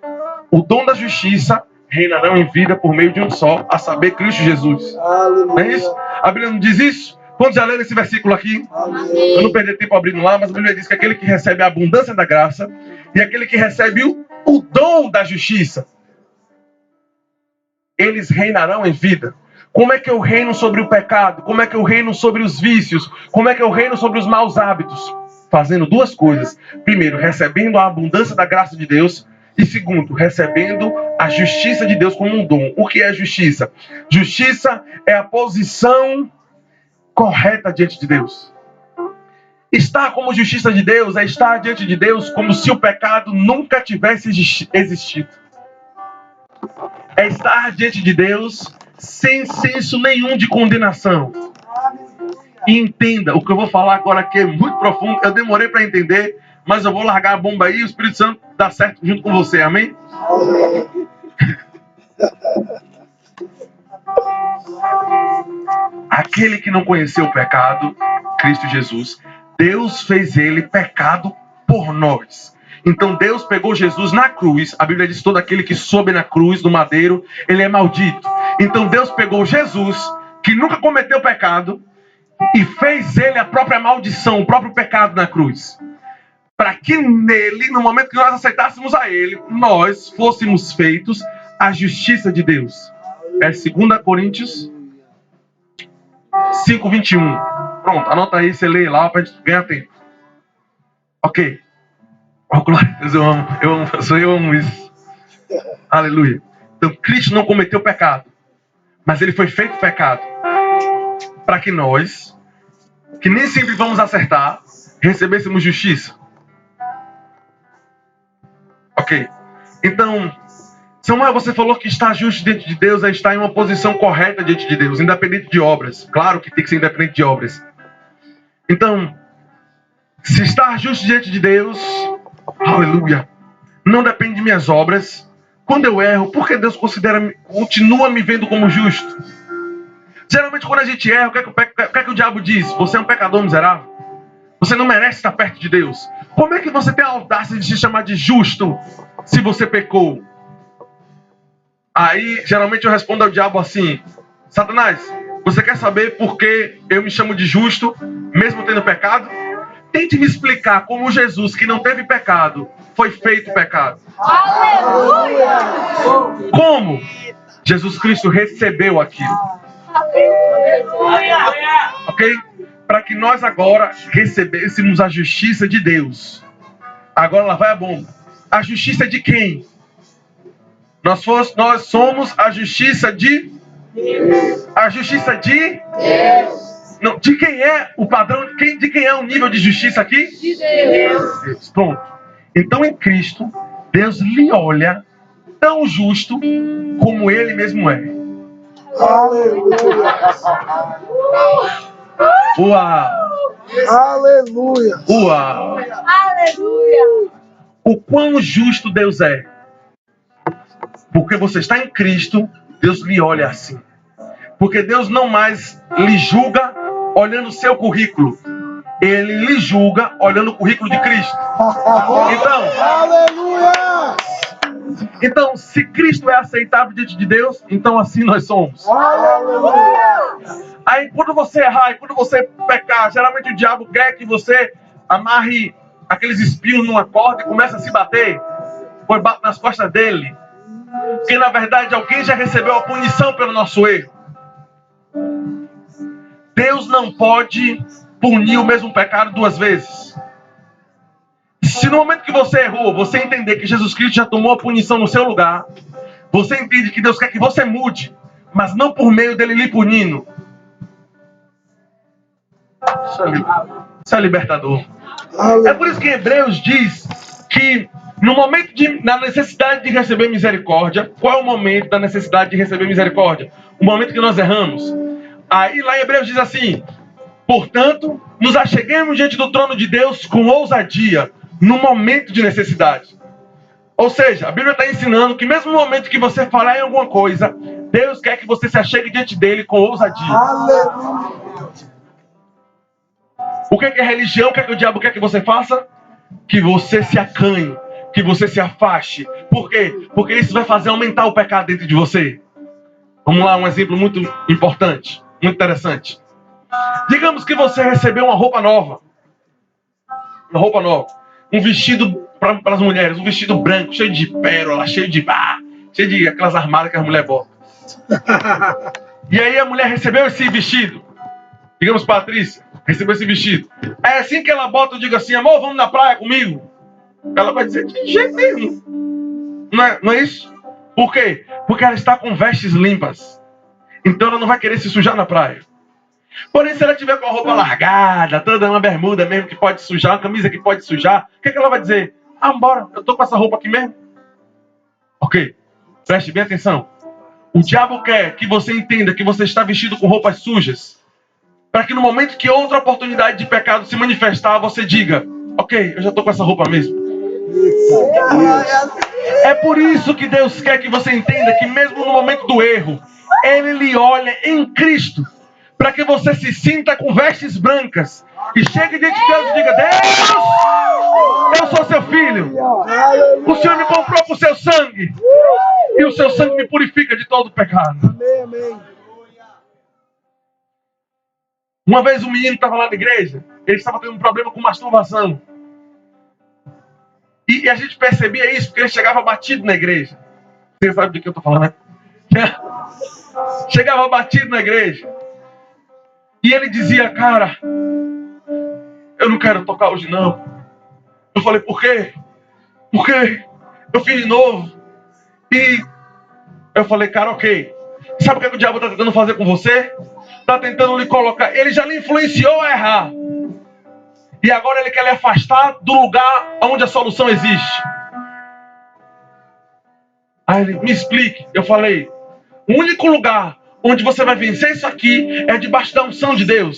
o dom da justiça, reinarão em vida por meio de um só, a saber, Cristo Jesus. Não é isso? A Bíblia não diz isso? Quantos já leram esse versículo aqui? Eu não perdi tempo abrindo lá, mas a Bíblia diz que aquele que recebe a abundância da graça e aquele que recebe o dom da justiça, eles reinarão em vida. Como é que eu reino sobre o pecado? Como é que eu reino sobre os vícios? Como é que eu reino sobre os maus hábitos? Fazendo duas coisas. Primeiro, recebendo a abundância da graça de Deus. E segundo, recebendo a justiça de Deus como um dom. O que é justiça? Justiça é a posição correta diante de Deus. Estar como justiça de Deus é estar diante de Deus como se o pecado nunca tivesse existido. É estar diante de Deus sem senso nenhum de condenação. E entenda, o que eu vou falar agora aqui é muito profundo. Eu demorei para entender, mas eu vou largar a bomba aí e o Espírito Santo dá certo junto com você, amém? Aquele que não conheceu o pecado, Cristo Jesus, Deus fez ele pecado por nós. Então Deus pegou Jesus na cruz. A Bíblia diz que todo aquele que sobe na cruz, do madeiro, ele é maldito. Então Deus pegou Jesus, que nunca cometeu pecado, e fez ele a própria maldição, o próprio pecado na cruz. Para que nele, no momento que nós aceitássemos a ele, nós fôssemos feitos a justiça de Deus. É 2 Coríntios 5:21. Pronto, anota aí, você lê lá para a gente ganhar tempo. Ok. Oh, glória a Deus, eu amo isso. Aleluia. Então, Cristo não cometeu pecado, mas ele foi feito pecado para que nós, que nem sempre vamos acertar, recebêssemos justiça. Ok. Então, Samuel, você falou que estar justo diante de Deus é estar em uma posição correta diante de Deus, independente de obras. Claro que tem que ser independente de obras. Então, se estar justo diante de Deus, aleluia, não depende de minhas obras. Quando eu erro, por que Deus continua me vendo como justo? Geralmente quando a gente erra, o que é que o diabo diz? Você é um pecador miserável. Você não merece estar perto de Deus. Como é que você tem a audácia de se chamar de justo se você pecou? Aí, geralmente eu respondo ao diabo assim: Satanás, você quer saber por que eu me chamo de justo, mesmo tendo pecado? Tente me explicar como Jesus, que não teve pecado, foi feito pecado. Aleluia! Como? Jesus Cristo recebeu aquilo. Ok? Para que nós agora recebêssemos a justiça de Deus. Agora lá vai a bomba. A justiça de quem? Nós somos a justiça de Deus. A justiça de Deus. Não, de quem é o padrão? De quem é o nível de justiça aqui? De Deus. Pronto. Então em Cristo, Deus lhe olha tão justo como Ele mesmo é. Aleluia. Uau! Aleluia. Uau! Aleluia! O quão justo Deus é. Porque você está em Cristo, Deus lhe olha assim. Porque Deus não mais lhe julga olhando o seu currículo. Ele lhe julga olhando o currículo de Cristo. Aleluia. Então, se Cristo é aceitável diante de Deus, então assim nós somos. Aleluia. Aí quando você errar, quando você pecar, geralmente o diabo quer que você amarre aqueles espinhos numa corda e comece a se bater. Pois bate nas costas dele. Porque na verdade alguém já recebeu a punição pelo nosso erro. Deus não pode punir o mesmo pecado duas vezes. Se no momento que você errou, você entender que Jesus Cristo já tomou a punição no seu lugar, você entende que Deus quer que você mude, mas não por meio dele lhe punindo. Isso é libertador. É por isso que Hebreus diz que no momento da necessidade de receber misericórdia, qual é o momento da necessidade de receber misericórdia? O momento que nós erramos. Aí lá em Hebreus diz assim: portanto, nos acheguemos diante do trono de Deus com ousadia, no momento de necessidade. Ou seja, a Bíblia está ensinando que mesmo no momento que você falar em alguma coisa, Deus quer que você se achegue diante dele com ousadia. Aleluia. O que é religião? O que é que o diabo quer que você faça? Que você se acanhe, que você se afaste. Por quê? Porque isso vai fazer aumentar o pecado dentro de você. Vamos lá, um exemplo muito importante, muito interessante. Digamos que você recebeu uma roupa nova. Uma roupa nova. Um vestido para as mulheres, um vestido branco, cheio de pérola, cheio de aquelas armadas que as mulheres botam. E aí a mulher recebeu esse vestido. Digamos, Patrícia, recebeu esse vestido. É assim que ela bota, eu digo assim: amor, vamos na praia comigo? Ela vai dizer: de jeito nenhum. Não é isso? Por quê? Porque ela está com vestes limpas. Então ela não vai querer se sujar na praia. Porém, se ela tiver com a roupa largada, toda uma bermuda mesmo que pode sujar, uma camisa que pode sujar, o que ela vai dizer? Ah, bora, eu tô com essa roupa aqui mesmo. Ok, preste bem atenção. O diabo quer que você entenda que você está vestido com roupas sujas, para que no momento que outra oportunidade de pecado se manifestar, você diga: ok, eu já tô com essa roupa mesmo. É por isso que Deus quer que você entenda que mesmo no momento do erro, Ele lhe olha em Cristo, para que você se sinta com vestes brancas e chegue diante de Deus e diga: Deus, eu sou seu filho. O Senhor me comprou com o seu sangue. E o seu sangue me purifica de todo pecado. Amém, amém. Uma vez um menino estava lá na igreja. Ele estava tendo um problema com masturbação. E a gente percebia isso porque ele chegava batido na igreja. Você sabe de que eu estou falando, né? Chegava batido na igreja. E ele dizia: cara, eu não quero tocar hoje não. Eu falei: por quê? Porque eu fiz de novo. E eu falei: cara, ok. Sabe o que o diabo está tentando fazer com você? Está tentando lhe colocar. Ele já lhe influenciou a errar. E agora ele quer lhe afastar do lugar onde a solução existe. Aí ele: me explique. Eu falei: o único lugar onde você vai vencer isso aqui é debaixo da unção de Deus.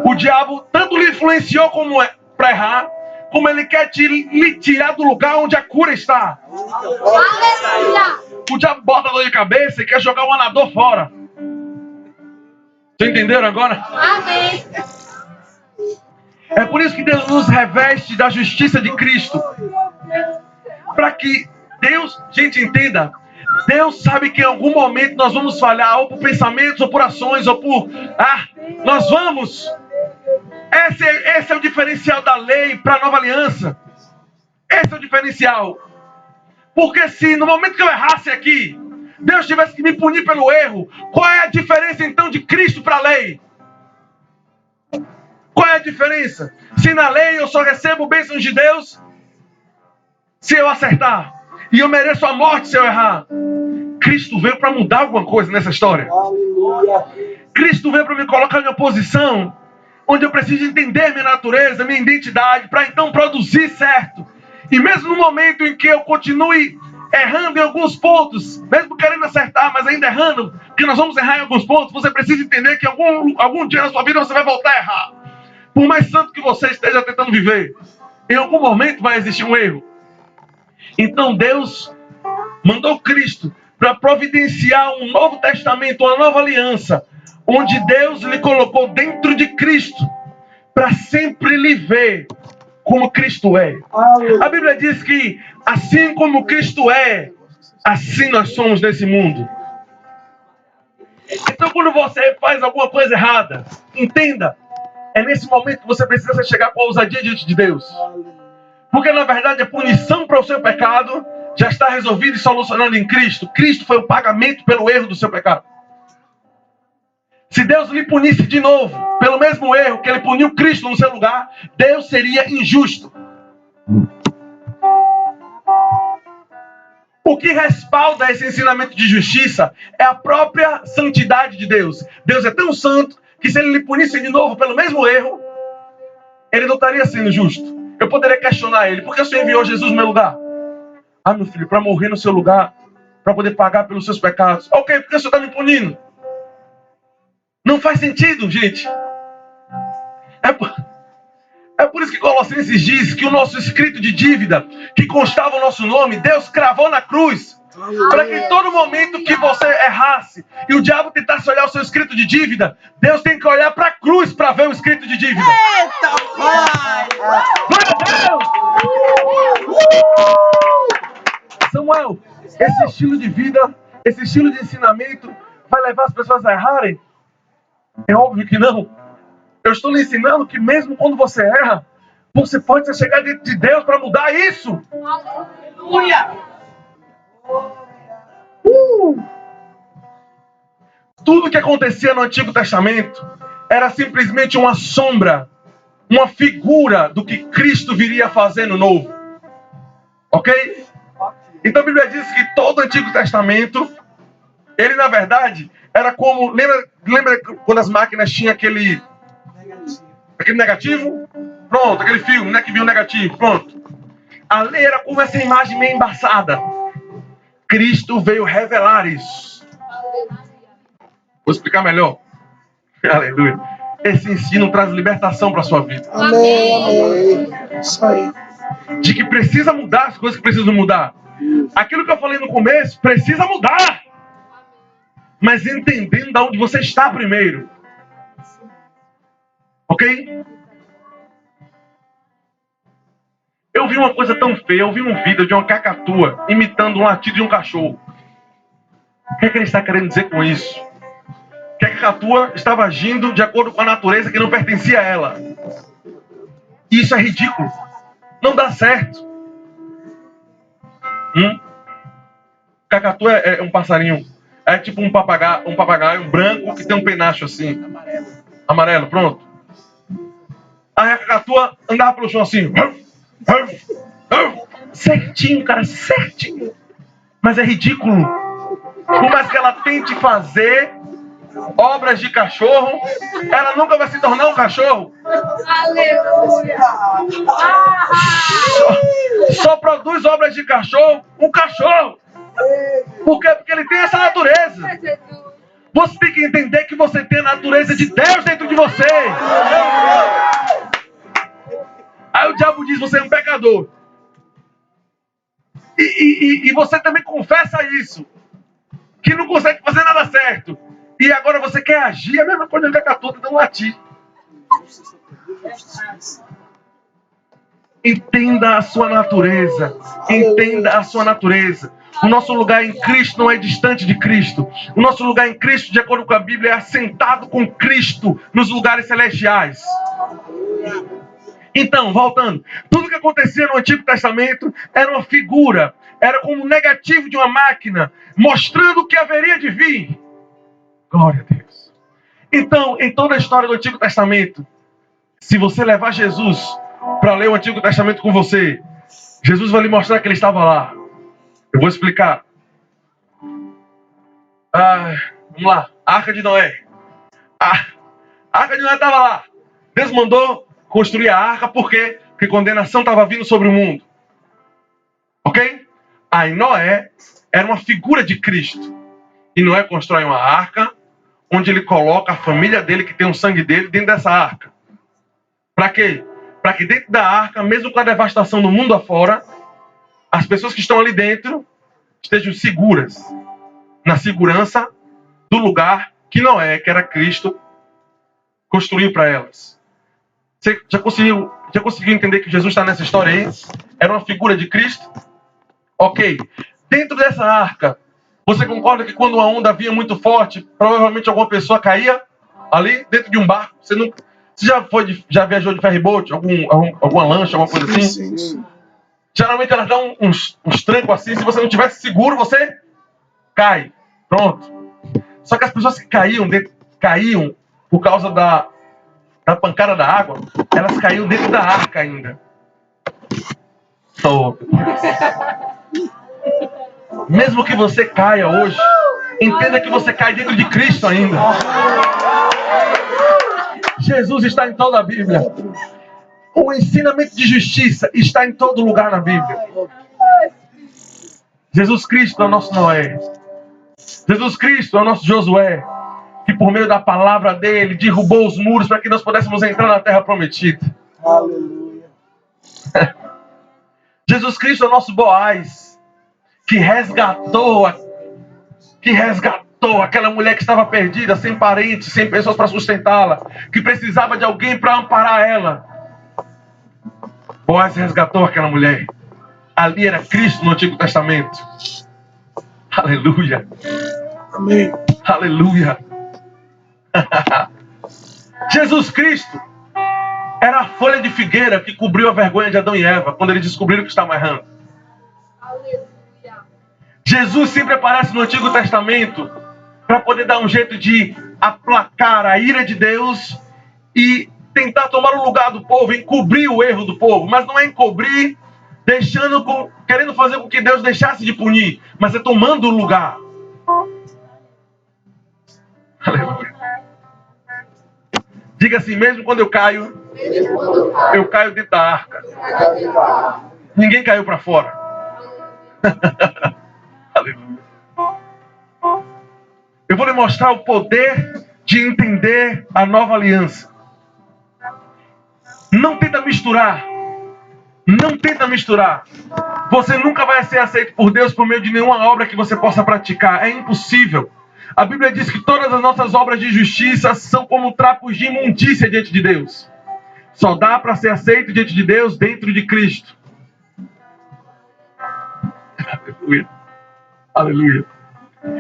O diabo tanto lhe influenciou como para errar, como ele quer lhe tirar do lugar onde a cura está. O diabo bota dor de cabeça e quer jogar o anador fora. Vocês entenderam agora? Amém. É por isso que Deus nos reveste da justiça de Cristo. Para que Deus, gente, entenda. Deus sabe que em algum momento nós vamos falhar, ou por pensamentos, ou por ações, ou por... nós vamos. Esse é o diferencial da lei para a nova aliança. Esse é o diferencial. Porque se no momento que eu errasse aqui, Deus tivesse que me punir pelo erro, qual é a diferença então de Cristo para a lei? Qual é a diferença? Se na lei eu só recebo bênçãos de Deus se eu acertar, e eu mereço a morte se eu errar, Cristo veio para mudar alguma coisa nessa história. Cristo veio para me colocar em uma posição onde eu preciso entender minha natureza, minha identidade, para então produzir certo. E mesmo no momento em que eu continue errando em alguns pontos, mesmo querendo acertar, mas ainda errando, porque nós vamos errar em alguns pontos, você precisa entender que algum dia na sua vida você vai voltar a errar. Por mais santo que você esteja tentando viver, em algum momento vai existir um erro. Então Deus mandou Cristo para providenciar um novo testamento, uma nova aliança, onde Deus lhe colocou dentro de Cristo, para sempre lhe ver como Cristo é. A Bíblia diz que assim como Cristo é, assim nós somos nesse mundo. Então quando você faz alguma coisa errada, entenda, é nesse momento que você precisa chegar com ousadia diante de Deus. Porque na verdade a punição para o seu pecado já está resolvida e solucionada em Cristo. Cristo foi o pagamento pelo erro do seu pecado. Se Deus lhe punisse de novo, pelo mesmo erro que ele puniu Cristo no seu lugar, Deus seria injusto. O que respalda esse ensinamento de justiça é a própria santidade de Deus. Deus é tão santo que se ele lhe punisse de novo pelo mesmo erro, ele não estaria sendo justo. Eu poderia questionar ele: por que o Senhor enviou Jesus no meu lugar? Ah, meu filho, para morrer no seu lugar, para poder pagar pelos seus pecados. Ok, por que o Senhor está me punindo? Não faz sentido, gente. É por isso que Colossenses diz que o nosso escrito de dívida, que constava o nosso nome, Deus cravou na cruz. Para que em todo momento que você errasse e o diabo tentasse olhar o seu escrito de dívida, Deus tem que olhar para a cruz para ver o escrito de dívida. Eita, pai! Glória a Deus! Samuel, esse estilo de vida, esse estilo de ensinamento vai levar as pessoas a errarem? É óbvio que não. Eu estou lhe ensinando que mesmo quando você erra, você pode chegar diante de Deus para mudar isso. Aleluia! Tudo que acontecia no Antigo Testamento era simplesmente uma sombra, uma figura do que Cristo viria a fazer no Novo. Ok? Então a Bíblia diz que todo o Antigo Testamento, ele na verdade era como... Lembra quando as máquinas tinham aquele negativo? Pronto, aquele filme, né, que viu o negativo, pronto. A lei era como essa imagem meio embaçada. Cristo veio revelar isso. Vou explicar melhor. Aleluia. Esse ensino traz libertação para a sua vida. Amém, amém. Isso aí. De que precisa mudar as coisas que precisam mudar. Aquilo que eu falei no começo, precisa mudar. Mas entendendo de onde você está primeiro. Ok? Eu vi uma coisa tão feia, eu vi um vídeo de uma cacatua imitando um latido de um cachorro. O que é que ele está querendo dizer com isso? Que a cacatua estava agindo de acordo com a natureza que não pertencia a ela. Isso é ridículo. Não dá certo. Cacatua é um passarinho. É tipo um papagaio branco que tem um penacho assim. Amarelo, pronto. Aí a cacatua andava pelo chão assim. Certinho, cara, certinho. Mas é ridículo. Por mais que ela tente fazer obras de cachorro, ela nunca vai se tornar um cachorro. Aleluia! Só produz obras de cachorro um cachorro. Por quê? Porque ele tem essa natureza. Você tem que entender que você tem a natureza de Deus dentro de você. Aí o diabo diz, você é um pecador. E você também confessa isso. Que não consegue fazer nada certo. E agora você quer agir, a mesma coisa que a cacatua tentando latir. Entenda a sua natureza. Entenda a sua natureza. O nosso lugar em Cristo não é distante de Cristo. O nosso lugar em Cristo, de acordo com a Bíblia, é assentado com Cristo nos lugares celestiais. Então, voltando. Tudo que acontecia no Antigo Testamento era uma figura. Era como um negativo de uma máquina, mostrando o que haveria de vir. Glória a Deus. Então, em toda a história do Antigo Testamento, se você levar Jesus para ler o Antigo Testamento com você, Jesus vai lhe mostrar que ele estava lá. Eu vou explicar. Vamos lá. A Arca de Noé. A Arca de Noé estava lá. Deus mandou construir a arca, por quê? Porque condenação estava vindo sobre o mundo. Ok? Aí Noé era uma figura de Cristo. E Noé constrói uma arca, onde ele coloca a família dele, que tem o sangue dele, dentro dessa arca. Para quê? Para que dentro da arca, mesmo com a devastação do mundo afora, as pessoas que estão ali dentro estejam seguras. Na segurança do lugar que Noé, que era Cristo, construiu para elas. Você já conseguiu entender que Jesus está nessa história aí? Era uma figura de Cristo? Ok. Dentro dessa arca, você concorda que quando a onda vinha muito forte, provavelmente alguma pessoa caía ali dentro de um barco? Você já viajou de ferryboat? Alguma lancha, alguma coisa assim? Sim. Geralmente elas dão uns trancos assim. Se você não tivesse seguro, você cai. Pronto. Só que as pessoas que caíam por causa da pancada da água, elas caíam dentro da arca ainda. Mesmo que você caia hoje, entenda que você cai dentro de Cristo ainda. Jesus está em toda a Bíblia. O ensinamento de justiça está em todo lugar na Bíblia. Jesus Cristo é o nosso Noé. Jesus Cristo é o nosso Josué. que por meio da palavra dele derrubou os muros para que nós pudéssemos entrar na terra prometida. Aleluia. Jesus Cristo é o nosso Boaz, que resgatou aquela mulher que estava perdida, sem parentes, sem pessoas para sustentá-la, que precisava de alguém para amparar ela. Boaz resgatou aquela mulher. Ali era Cristo no Antigo Testamento. Aleluia. Amém. Aleluia. Jesus Cristo era a folha de figueira que cobriu a vergonha de Adão e Eva quando eles descobriram que estavam errando. Jesus sempre aparece no Antigo Testamento para poder dar um jeito de aplacar a ira de Deus e tentar tomar o lugar do povo, encobrir o erro do povo. Mas não é encobrir querendo fazer com que Deus deixasse de punir, mas é tomando o lugar. Aleluia. Diga assim, mesmo quando eu caio dentro da arca. Ninguém caiu para fora. Aleluia. Eu vou lhe mostrar o poder de entender a nova aliança. Não tenta misturar. Não tenta misturar. Você nunca vai ser aceito por Deus por meio de nenhuma obra que você possa praticar. É impossível. A Bíblia diz que todas as nossas obras de justiça são como trapos de imundícia diante de Deus. Só dá para ser aceito diante de Deus dentro de Cristo. Aleluia. Aleluia.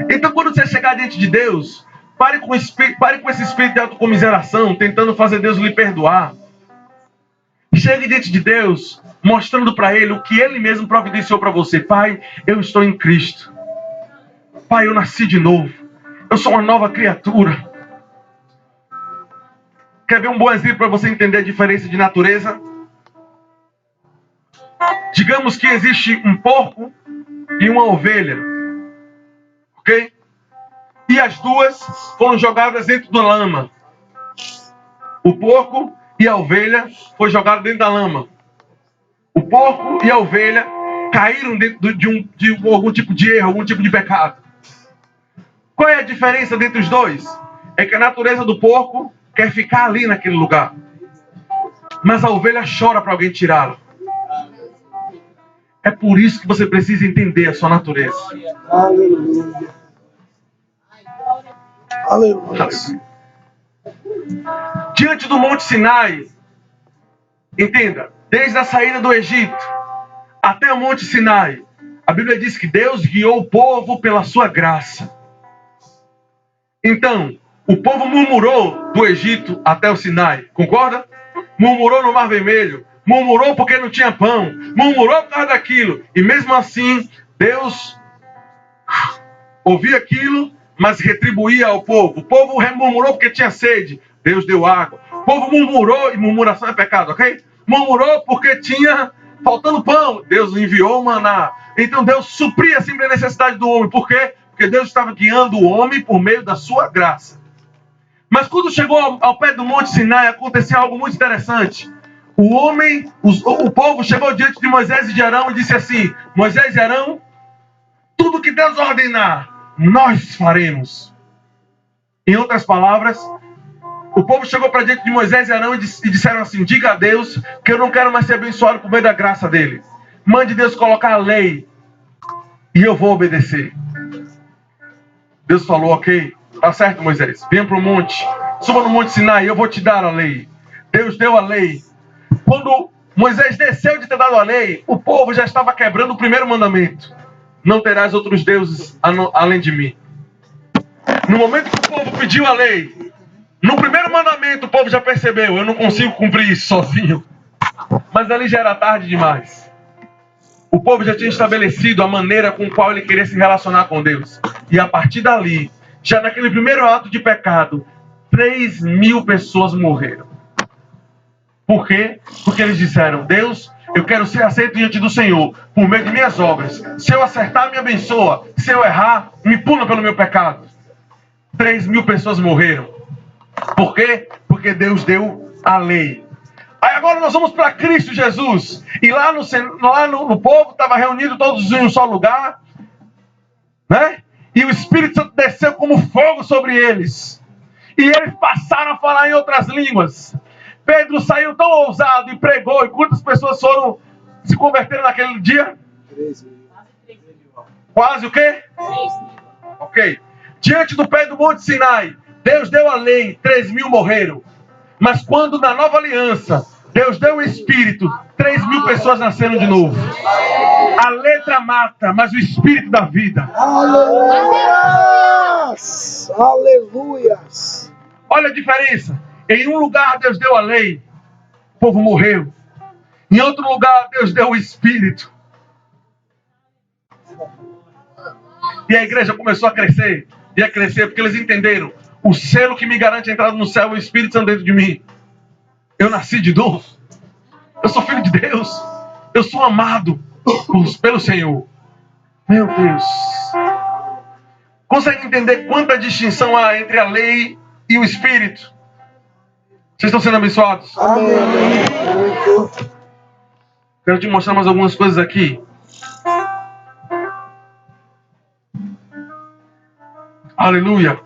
Então, quando você chegar diante de Deus, pare com esse espírito de autocomiseração, tentando fazer Deus lhe perdoar. Chegue diante de Deus, mostrando para Ele o que Ele mesmo providenciou para você. Pai, eu estou em Cristo. Pai, eu nasci de novo. Eu sou uma nova criatura. Quer ver um bom exemplo para você entender a diferença de natureza? Digamos que existe um porco e uma ovelha. Ok? E as duas foram jogadas dentro da lama. O porco e a ovelha foram jogados dentro da lama. O porco e a ovelha caíram dentro de algum tipo de erro, algum tipo de pecado. Qual é a diferença entre os dois? É que a natureza do porco quer ficar ali naquele lugar. Mas a ovelha chora para alguém tirá-la. É por isso que você precisa entender a sua natureza. Aleluia. Aleluia. Diante do Monte Sinai, entenda, desde a saída do Egito até o Monte Sinai, a Bíblia diz que Deus guiou o povo pela sua graça. Então, o povo murmurou do Egito até o Sinai, concorda? Murmurou no Mar Vermelho, murmurou porque não tinha pão, murmurou por causa daquilo. E mesmo assim, Deus ouvia aquilo, mas retribuía ao povo. O povo murmurou porque tinha sede, Deus deu água. O povo murmurou, e murmuração é pecado, ok? Murmurou porque tinha faltando pão, Deus enviou maná. Então Deus supria sempre a necessidade do homem. Por quê? Porque Deus estava guiando o homem por meio da sua graça. Mas quando chegou ao pé do Monte Sinai, aconteceu algo muito interessante. O povo chegou diante de Moisés e de Arão e disse assim: Moisés e Arão, tudo que Deus ordenar, nós faremos. Em outras palavras, o povo chegou para diante de Moisés e Arão e disseram assim: diga a Deus que eu não quero mais ser abençoado por meio da graça dele. Mande Deus colocar a lei e eu vou obedecer. Deus falou: ok, tá certo, Moisés, venha para o monte, suba no Monte Sinai, eu vou te dar a lei. Deus deu a lei. Quando Moisés desceu de ter dado a lei, o povo já estava quebrando o primeiro mandamento: não terás outros deuses além de mim. No momento que o povo pediu a lei, no primeiro mandamento o povo já percebeu: eu não consigo cumprir isso sozinho. Mas ali já era tarde demais. O povo já tinha estabelecido a maneira com a qual ele queria se relacionar com Deus. E a partir dali, já naquele primeiro ato de pecado, 3.000 pessoas morreram. Por quê? Porque eles disseram: Deus, eu quero ser aceito diante do Senhor por meio de minhas obras. Se eu acertar, me abençoa. Se eu errar, me puna pelo meu pecado. 3.000 pessoas morreram. Por quê? Porque Deus deu a lei. Aí agora nós vamos para Cristo Jesus. E lá no povo estava reunido todos em um só lugar, né? E o Espírito Santo desceu como fogo sobre eles. E eles passaram a falar em outras línguas. Pedro saiu tão ousado e pregou. E quantas pessoas foram se converteram naquele dia? 13. Quase o quê? Ok. Diante do pé do Monte Sinai, Deus deu a lei, 3.000 morreram. Mas quando na nova aliança, Deus deu o Espírito, 3.000 pessoas nasceram de novo. A letra mata, mas o Espírito dá vida. Aleluias! Aleluias! Olha a diferença. Em um lugar Deus deu a lei, o povo morreu. Em outro lugar Deus deu o Espírito. E a igreja começou a crescer. E a crescer porque eles entenderam. O selo que me garante a entrada no céu é o Espírito Santo dentro de mim. Eu nasci de novo. Eu sou filho de Deus. Eu sou amado pelo Senhor. Meu Deus. Consegue entender quanta distinção há entre a lei e o Espírito? Vocês estão sendo abençoados? Amém. Quero te mostrar mais algumas coisas aqui. Aleluia.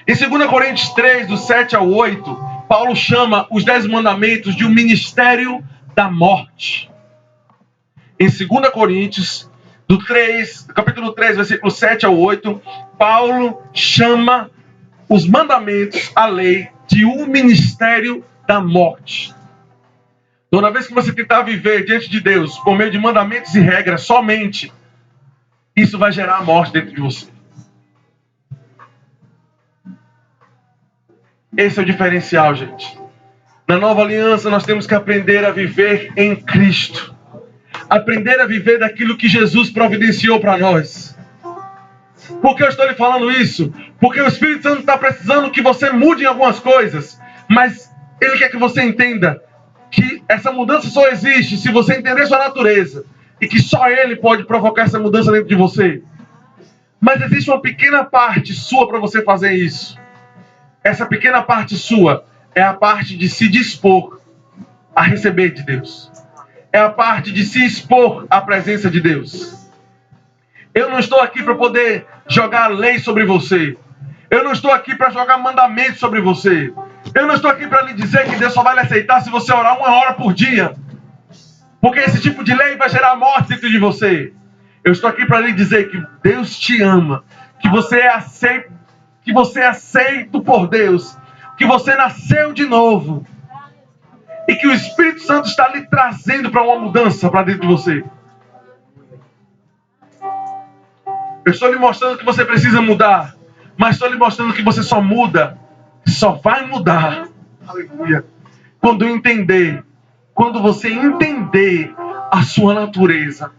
Em 2 Coríntios 3, do 7 ao 8, Paulo chama os 10 mandamentos de um ministério da morte. Em 2 Coríntios, do capítulo 3, versículo 7 ao 8, Paulo chama os mandamentos, a lei, de um ministério da morte. Toda vez que você tentar viver diante de Deus por meio de mandamentos e regras somente, isso vai gerar a morte dentro de você. Esse é o diferencial, gente. Na nova aliança, nós temos que aprender a viver em Cristo. Aprender a viver daquilo que Jesus providenciou para nós. Por que eu estou lhe falando isso? Porque o Espírito Santo está precisando que você mude em algumas coisas. Mas Ele quer que você entenda que essa mudança só existe se você entender sua natureza. E que só Ele pode provocar essa mudança dentro de você. Mas existe uma pequena parte sua para você fazer isso. Essa pequena parte sua é a parte de se dispor a receber de Deus. É a parte de se expor à presença de Deus. Eu não estou aqui para poder jogar lei sobre você. Eu não estou aqui para jogar mandamentos sobre você. Eu não estou aqui para lhe dizer que Deus só vai lhe aceitar se você orar 1 hora por dia. Porque esse tipo de lei vai gerar morte dentro de você. Eu estou aqui para lhe dizer que Deus te ama, que você é aceito. Que você é aceito por Deus, que você nasceu de novo e que o Espírito Santo está lhe trazendo para uma mudança para dentro de você. Eu estou lhe mostrando que você precisa mudar, mas estou lhe mostrando que você só muda, só vai mudar, aleluia, quando você entender a sua natureza.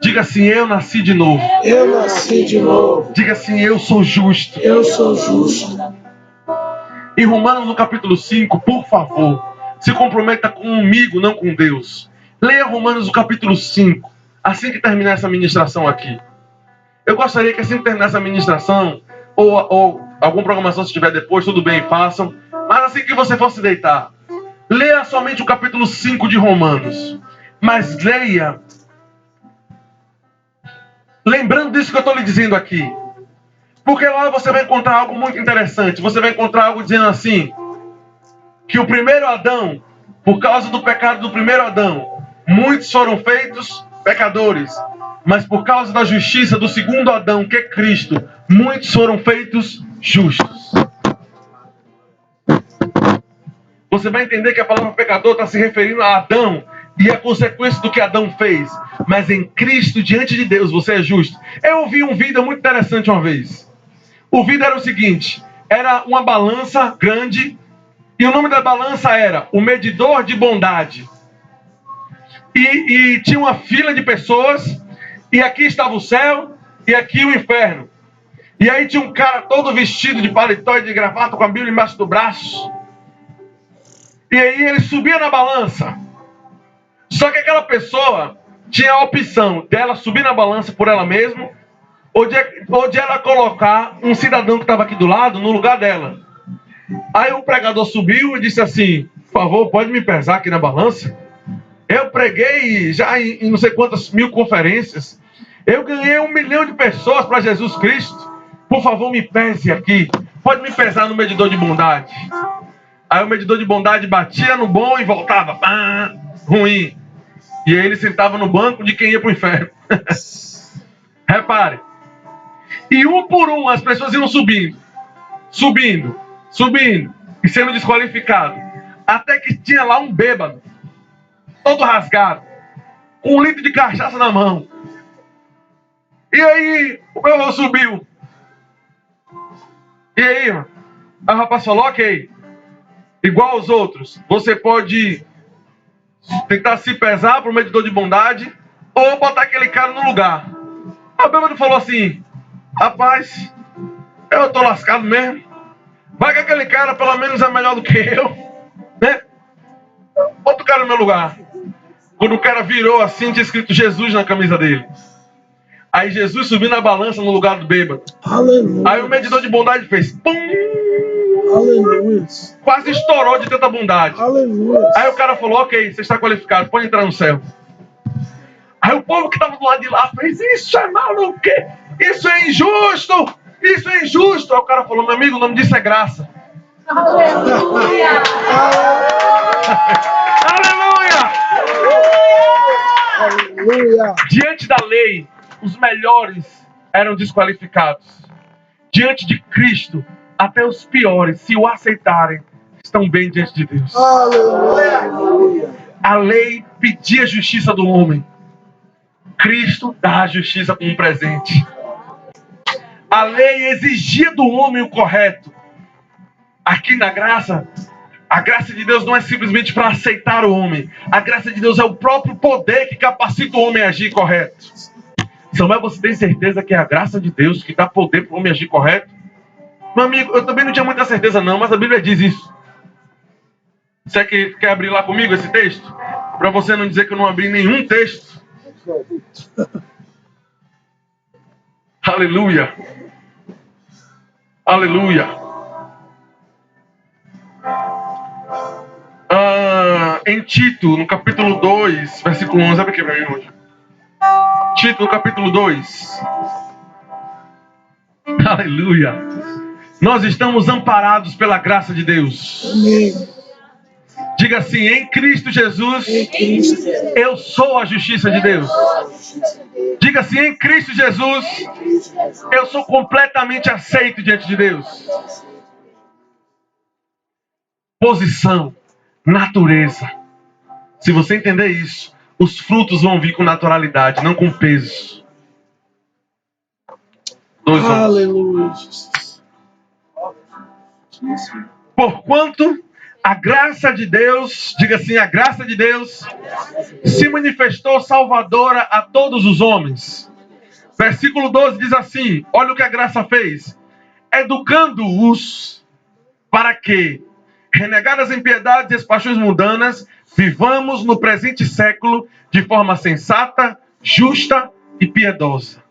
Diga assim, eu nasci de novo. Eu nasci de novo. Diga assim, eu sou justo. Eu sou justo. Em Romanos, no capítulo 5, por favor, se comprometa comigo, não com Deus. Leia Romanos, no capítulo 5, assim que terminar essa ministração aqui. Eu gostaria que assim que terminar essa ministração, ou alguma programação se tiver depois, tudo bem, façam. Mas assim que você for se deitar, leia somente o capítulo 5 de Romanos. Mas leia lembrando disso que eu estou lhe dizendo aqui. Porque lá você vai encontrar algo muito interessante. Você vai encontrar algo dizendo assim, que o primeiro Adão, por causa do pecado do primeiro Adão, muitos foram feitos pecadores. Mas por causa da justiça do segundo Adão, que é Cristo, muitos foram feitos justos. Você vai entender que a palavra pecador está se referindo a Adão e a consequência do que Adão fez. Mas em Cristo, diante de Deus, você é justo. Eu ouvi um vídeo muito interessante uma vez. O vídeo era o seguinte, era uma balança grande, e o nome da balança era o medidor de bondade. E tinha uma fila de pessoas, e aqui estava o céu, e aqui o inferno. E aí tinha um cara todo vestido de paletó e de gravata, com a Bíblia embaixo do braço. E aí ele subia na balança. Só que aquela pessoa tinha a opção dela subir na balança por ela mesma, ou de ela colocar um cidadão que estava aqui do lado no lugar dela. Aí o pregador subiu e disse assim, por favor, pode me pesar aqui na balança? Eu preguei já em não sei quantas mil conferências. Eu ganhei 1 milhão de pessoas para Jesus Cristo. Por favor, me pese aqui. Pode me pesar no medidor de bondade. Aí o medidor de bondade batia no bom e voltava. Pá, ruim. E aí ele sentava no banco de quem ia para o inferno. Repare. E um por um as pessoas iam subindo. Subindo. Subindo. E sendo desqualificado. Até que tinha lá um bêbado. Todo rasgado. Com 1 litro de cachaça na mão. E aí o meu irmão subiu. E aí, mano? Aí o rapaz falou, ok. Igual aos outros, você pode tentar se pesar para o medidor de bondade ou botar aquele cara no lugar. Aí o bêbado falou assim, rapaz, eu tô lascado mesmo. Vai que aquele cara pelo menos é melhor do que eu, né? Bota o cara no meu lugar. Quando o cara virou assim, tinha escrito Jesus na camisa dele. Aí Jesus subiu na balança no lugar do bêbado. Aleluia. Aí o medidor de bondade fez pum! Aleluia. Quase estourou de tanta bondade. Aleluia. Aí o cara falou, ok, você está qualificado, pode entrar no céu. Aí o povo que estava do lado de lá fez, isso é maluco, isso é injusto, isso é injusto. Aí o cara falou, meu amigo, o nome disso é graça. Aleluia. Aleluia! Aleluia. Diante da lei, os melhores eram desqualificados. Diante de Cristo, até os piores, se o aceitarem, estão bem diante de Deus. Aleluia. A lei pedia a justiça do homem. Cristo dá a justiça como presente. A lei exigia do homem o correto. Aqui na graça, a graça de Deus não é simplesmente para aceitar o homem. A graça de Deus é o próprio poder que capacita o homem a agir correto. Samuel, você tem certeza que é a graça de Deus que dá poder para o homem agir correto? Meu amigo, eu também não tinha muita certeza não, mas a Bíblia diz isso. Você quer abrir lá comigo esse texto? Para você não dizer que eu não abri nenhum texto. Aleluia. Aleluia. Em Tito, no capítulo 2, versículo 11. Abre aqui para mim hoje. Tito, no capítulo 2. Aleluia. Nós estamos amparados pela graça de Deus. Amém. Diga assim, em Cristo Jesus, Em Cristo Jesus. eu sou a justiça de Deus. Diga assim, em Cristo Jesus, eu sou completamente aceito diante de Deus. Posição, natureza. Se você entender isso, os frutos vão vir com naturalidade, não com peso. 2 homens. Aleluia. Porquanto a graça de Deus, diga assim, a graça de Deus se manifestou salvadora a todos os homens. Versículo 12 diz assim, olha o que a graça fez. Educando-os para que, renegadas em piedades e as paixões mundanas, vivamos no presente século de forma sensata, justa e piedosa.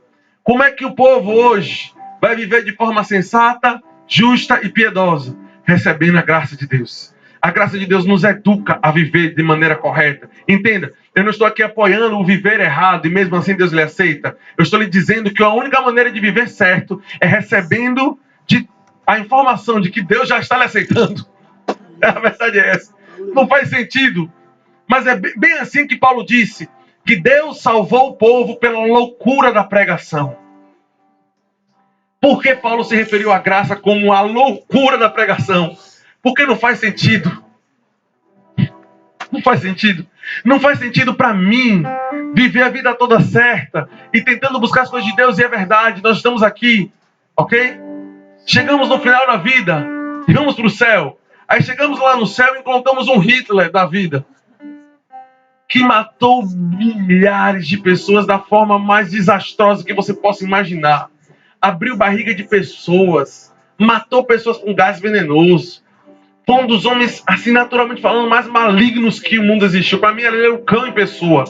Como é que o povo hoje vai viver de forma sensata, justa e piedosa? Recebendo a graça de Deus. A graça de Deus nos educa a viver de maneira correta. Entenda, eu não estou aqui apoiando o viver errado e mesmo assim Deus lhe aceita. Eu estou lhe dizendo que a única maneira de viver certo é recebendo a informação de que Deus já está lhe aceitando. A verdade é essa. Não faz sentido. Mas é bem assim que Paulo disse, que Deus salvou o povo pela loucura da pregação. Por que Paulo se referiu à graça como a loucura da pregação? Porque não faz sentido. Não faz sentido. Não faz sentido para mim viver a vida toda certa e tentando buscar as coisas de Deus e é verdade. Nós estamos aqui, ok? Chegamos no final da vida e vamos para o céu. Aí chegamos lá no céu e encontramos um Hitler da vida que matou milhares de pessoas da forma mais desastrosa que você possa imaginar. Abriu barriga de pessoas, matou pessoas com gás venenoso. Foi um dos homens, assim, naturalmente falando, mais malignos que o mundo existiu. Para mim, ele era o cão em pessoa.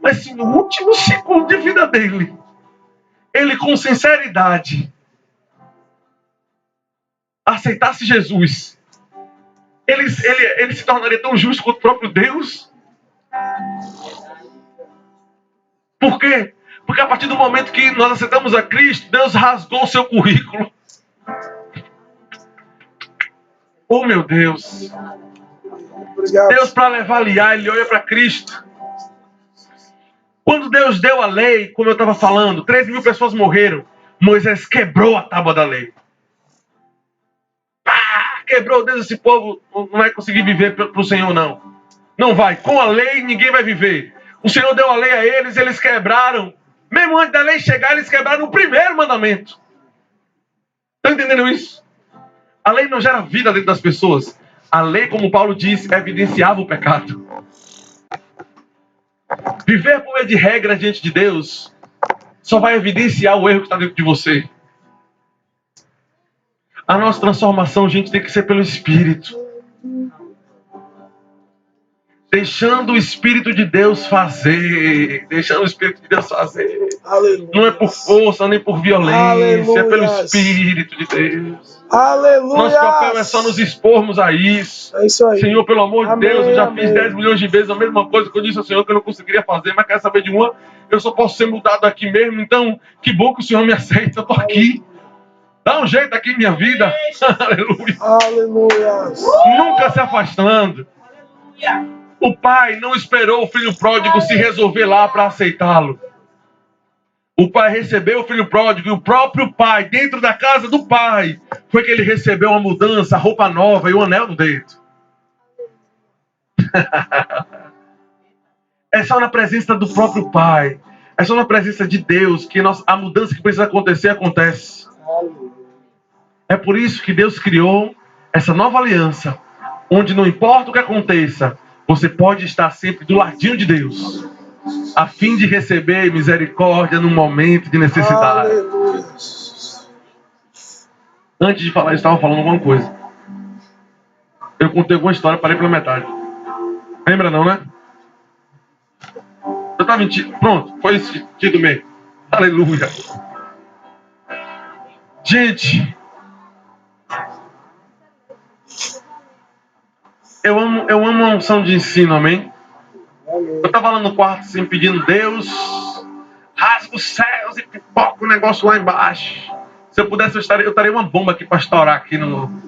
Mas se no último segundo de vida dele, ele com sinceridade aceitasse Jesus, ele se tornaria tão justo quanto o próprio Deus. Por quê? Porque a partir do momento que nós aceitamos a Cristo, Deus rasgou o seu currículo. Oh, meu Deus. Obrigado. Deus, para levar ele olha para Cristo. Quando Deus deu a lei, como eu estava falando, 3.000 pessoas morreram. Moisés quebrou a tábua da lei. Quebrou, Deus, esse povo não vai conseguir viver para o Senhor, não. Não vai. Com a lei, ninguém vai viver. O Senhor deu a lei a eles, eles quebraram. Mesmo antes da lei chegar, eles quebraram o primeiro mandamento. Estão entendendo isso? A lei não gera vida dentro das pessoas. A lei, como Paulo diz, evidenciava o pecado. Viver por meio de regras diante de Deus só vai evidenciar o erro que está dentro de você. A nossa transformação, gente, tem que ser pelo Espírito. Deixando o Espírito de Deus fazer. Deixando o Espírito de Deus fazer. Aleluia. Não é por força, nem por violência. Aleluia. É pelo Espírito de Deus. Aleluia. Nosso papel é só nos expormos a isso. É isso aí. Senhor, pelo amor de Amém, Deus, eu já amém. fiz 10 milhões de vezes a mesma coisa que eu disse ao Senhor que eu não conseguiria fazer, mas quer saber de uma? Eu só posso ser mudado aqui mesmo, então que bom que o Senhor me aceita, eu tô aqui. Dá um jeito aqui em minha vida. Aleluia. Aleluia. Nunca se afastando. O pai não esperou o filho pródigo se resolver lá para aceitá-lo. O pai recebeu o filho pródigo e o próprio pai, dentro da casa do pai, foi que ele recebeu uma mudança, roupa nova e um anel no dedo. É só na presença do próprio pai, é só na presença de Deus que a mudança que precisa acontecer, acontece. É por isso que Deus criou essa nova aliança, onde não importa o que aconteça, você pode estar sempre do ladinho de Deus, a fim de receber misericórdia no momento de necessidade. Aleluia. Antes de falar, eu estava falando alguma coisa. Eu contei alguma história, parei pela metade. Lembra não, né? Eu estava mentindo. Pronto, foi esse sentido mesmo. Aleluia. Gente, eu amo a unção de ensino, amém? Eu estava lá no quarto assim, pedindo, Deus, rasga os céus e pipoca o negócio lá embaixo. Se eu pudesse, eu estaria uma bomba aqui para estourar aqui no...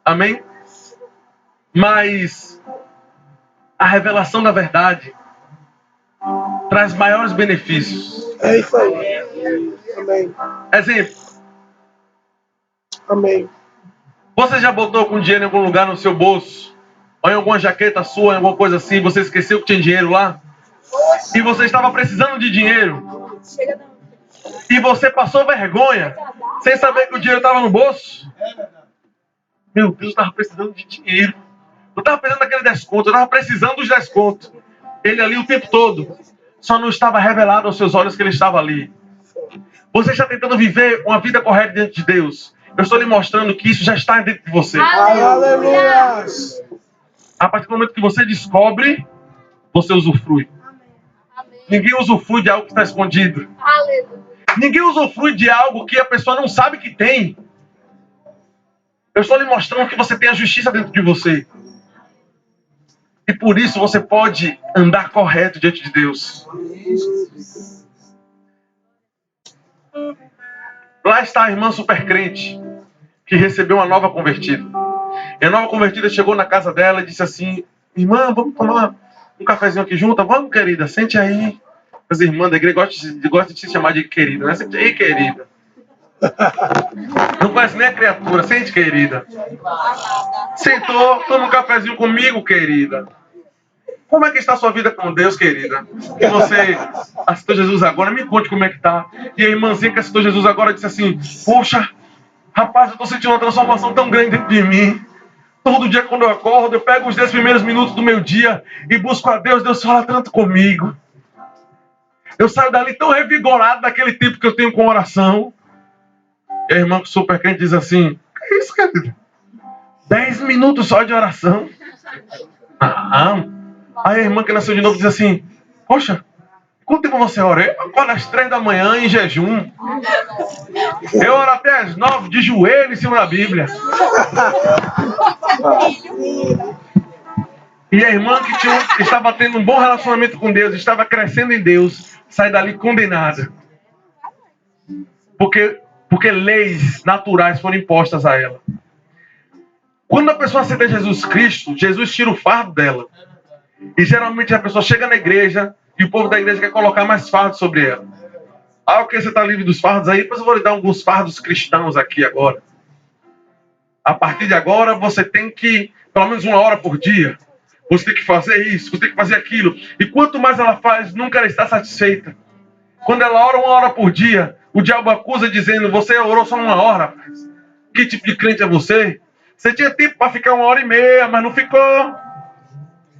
Amém? Mas a revelação da verdade traz maiores benefícios. É isso aí. Amém. Exemplo, Amém. você já botou com dinheiro em algum lugar no seu bolso? Ou em alguma jaqueta sua, em alguma coisa assim, você esqueceu que tinha dinheiro lá? E você estava precisando de dinheiro? E você passou vergonha, sem saber que o dinheiro estava no bolso? Meu Deus, eu estava precisando de dinheiro. Eu estava precisando daquele desconto, eu estava precisando dos descontos. Ele ali o tempo todo. Só não estava revelado aos seus olhos que ele estava ali. Você está tentando viver uma vida correta diante de Deus. Eu estou lhe mostrando que isso já está dentro de você. Aleluia. A partir do momento que você descobre, você usufrui. Ninguém usufrui de algo que está escondido. Ninguém usufrui de algo que a pessoa não sabe que tem. Eu estou lhe mostrando que você tem a justiça dentro de você. E por isso você pode andar correto diante de Deus. Lá está a irmã supercrente, que recebeu uma nova convertida. E a nova convertida chegou na casa dela e disse assim, irmã, vamos tomar um cafezinho aqui junto? Vamos, querida, sente aí. As irmãs da igreja gostam de se chamar de querida, né? Sente aí, querida. Não conhece nem a criatura, sente, querida. Sentou, toma um cafezinho comigo, querida. Como é que está a sua vida com Deus, querida? Que você aceitou Jesus agora, me conte como é que está. E a irmãzinha que aceitou Jesus agora disse assim, poxa, rapaz, eu estou sentindo uma transformação tão grande dentro de mim. Todo dia quando eu acordo, eu pego os 10 primeiros minutos do meu dia e busco a Deus. Deus fala tanto comigo. Eu saio dali tão revigorado daquele tempo que eu tenho com oração. E a irmã super crente diz assim, que isso, querido? 10 minutos só de oração? Aí a irmã que nasceu de novo diz assim, poxa, quanto tempo você ora? Eu acordo às 3 da manhã em jejum. Eu oro até às 9 de joelho em cima da Bíblia. E a irmã que estava tendo um bom relacionamento com Deus, estava crescendo em Deus, sai dali condenada. Porque leis naturais foram impostas a ela. Quando a pessoa aceita Jesus Cristo, Jesus tira o fardo dela. E geralmente a pessoa chega na igreja e o povo da igreja quer colocar mais fardo sobre ela. Ah, ok, você está livre dos fardos aí? Depois eu vou lhe dar alguns fardos cristãos aqui agora. A partir de agora, você tem que, pelo menos 1 hora por dia, você tem que fazer isso, você tem que fazer aquilo. E quanto mais ela faz, nunca ela está satisfeita. Quando ela ora 1 hora por dia, o diabo acusa dizendo, você orou só 1 hora, rapaz. Que tipo de crente é você? Você tinha tempo para ficar 1h30, mas não ficou.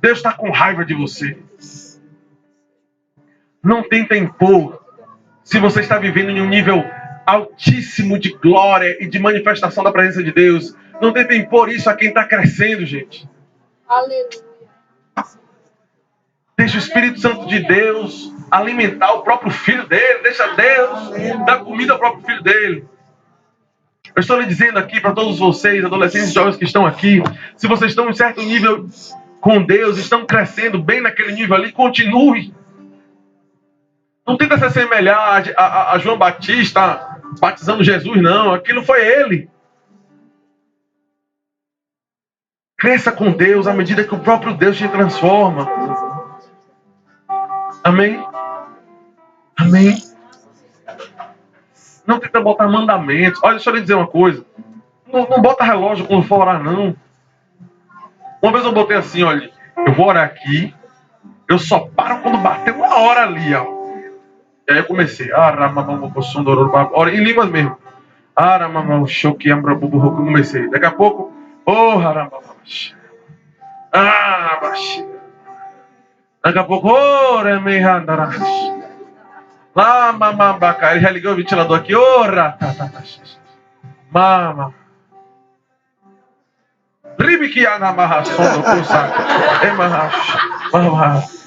Deus está com raiva de você. Não tenta impor. Se você está vivendo em um nível altíssimo de glória e de manifestação da presença de Deus, não tenta impor isso a quem está crescendo, gente. Aleluia. Deixa o Espírito Santo de Deus alimentar o próprio filho dele. Deixa Deus dar comida ao próprio filho dele. Eu estou lhe dizendo aqui para todos vocês, adolescentes e jovens que estão aqui, se vocês estão em certo nível com Deus, estão crescendo bem naquele nível ali, continue. Não tenta se assemelhar a João Batista batizando Jesus, não. Aquilo foi ele. Cresça com Deus à medida que o próprio Deus te transforma. Amém? Amém? Não tenta botar mandamentos. Olha, deixa eu lhe dizer uma coisa. Não bota relógio quando for orar, não. Uma vez eu botei assim, olha, eu vou orar aqui, eu só paro quando bater 1 hora ali, ó. E aí eu comecei, ora, em línguas mesmo. Comecei. Daqui a pouco, daqui a pouco, ele já ligou o ventilador aqui, mama.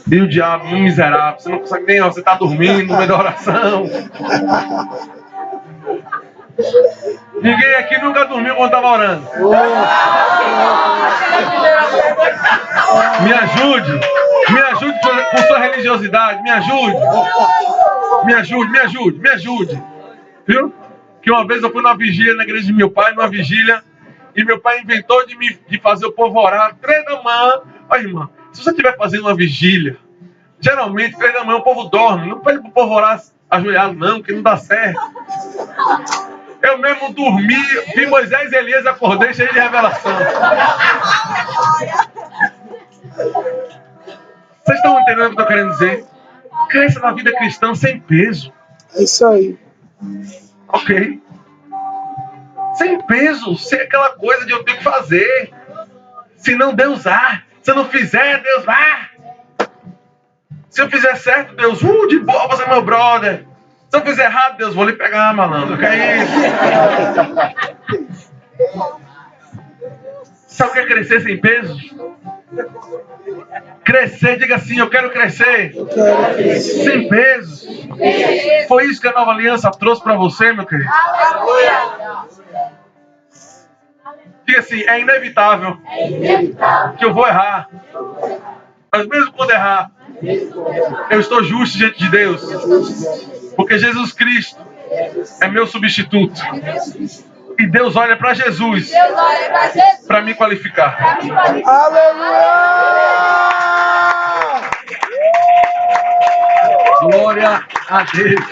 E o diabo, um miserável, você não consegue nem, você está dormindo no meio da oração. Ninguém aqui nunca dormiu quando estava orando. Me ajude com sua religiosidade, me ajude. Viu? Que uma vez eu fui numa vigília na igreja de meu pai, numa vigília, e meu pai inventou de fazer o povo orar 3 da manhã. Olha, irmã, se você estiver fazendo uma vigília, geralmente 3 da manhã o povo dorme. Não pede para o povo orar ajoelhado, não, que não dá certo. Eu mesmo dormi, vi Moisés e Elias, acordei cheio de revelação. Vocês estão entendendo o que eu estou querendo dizer? Cresça na vida cristã sem peso. É isso aí. Ok? Sem peso, sem aquela coisa de eu ter que fazer. Se não, Deus há. Se eu não fizer, Deus há. Se eu fizer certo, Deus, de boa, você é meu brother. Se eu fizer errado, Deus, vou lhe pegar, malandro. Que é isso? Sabe o que é crescer sem peso? Crescer, diga assim, eu quero crescer. Sem peso. Foi isso que a nova aliança trouxe para você, meu querido. Diga assim, é inevitável que eu vou errar. Mas mesmo quando errar, eu estou justo diante de Deus. Porque Jesus Cristo é meu substituto. E Deus olha para Jesus para me qualificar. Aleluia! Glória a Deus.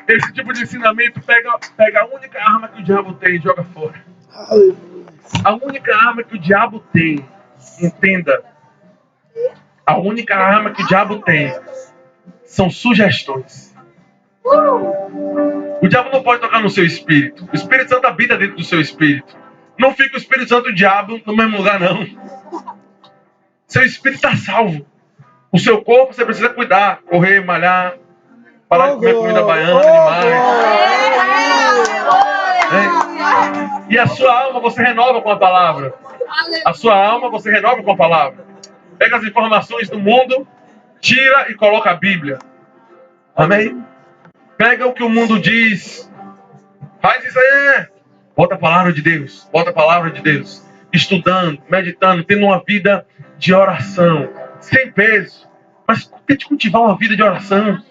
Esse tipo de ensinamento pega a única arma que o diabo tem e joga fora. A única arma que o diabo tem, entenda, a única arma que o diabo tem são sugestões. O diabo não pode tocar no seu espírito. O Espírito Santo habita dentro do seu espírito. Não fica o Espírito Santo e o diabo no mesmo lugar, não. Seu espírito está salvo. O seu corpo você precisa cuidar, correr, malhar, parar de comer comida baiana demais. E a sua alma você renova com a palavra. A sua alma você renova com a palavra. Pega as informações do mundo, tira e coloca a Bíblia. Amém? Pega o que o mundo diz. Faz isso aí. Bota a palavra de Deus. Bota a palavra de Deus. Estudando, meditando, tendo uma vida de oração. Sem peso. Mas tente cultivar uma vida de oração.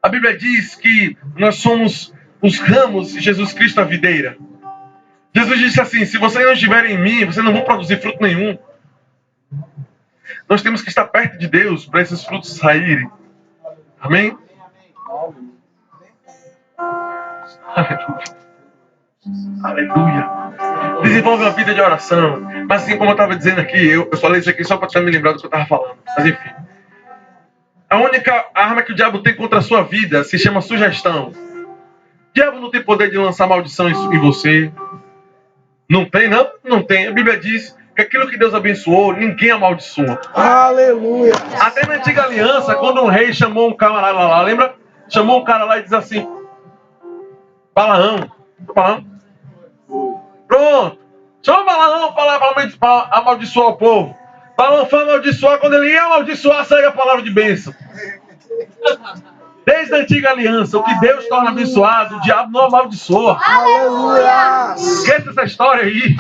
A Bíblia diz que nós somos os ramos de Jesus Cristo a videira. Jesus disse assim: se vocês não estiverem em mim, vocês não vão produzir fruto nenhum. Nós temos que estar perto de Deus para esses frutos saírem. Amém? Aleluia. Desenvolve uma vida de oração. Mas assim como eu estava dizendo aqui, eu falei isso aqui só para me lembrar do que eu estava falando. Mas enfim. A única arma que o diabo tem contra a sua vida se chama sugestão. O diabo não tem poder de lançar maldição em você. Não tem, não? Não tem. A Bíblia diz que aquilo que Deus abençoou, ninguém amaldiçoa. Aleluia. Até na antiga aliança, quando um rei chamou um camarada lá, lembra? Chamou um cara lá e diz assim: Balaão. Pronto. Chama Balaão para amaldiçoar o povo. Balaão foi amaldiçoar. Quando ele ia amaldiçoar, saiu a palavra de bênção. Desde a antiga aliança, o que Deus torna abençoado, o diabo não amaldiçoa. Aleluia. Esqueça essa história aí.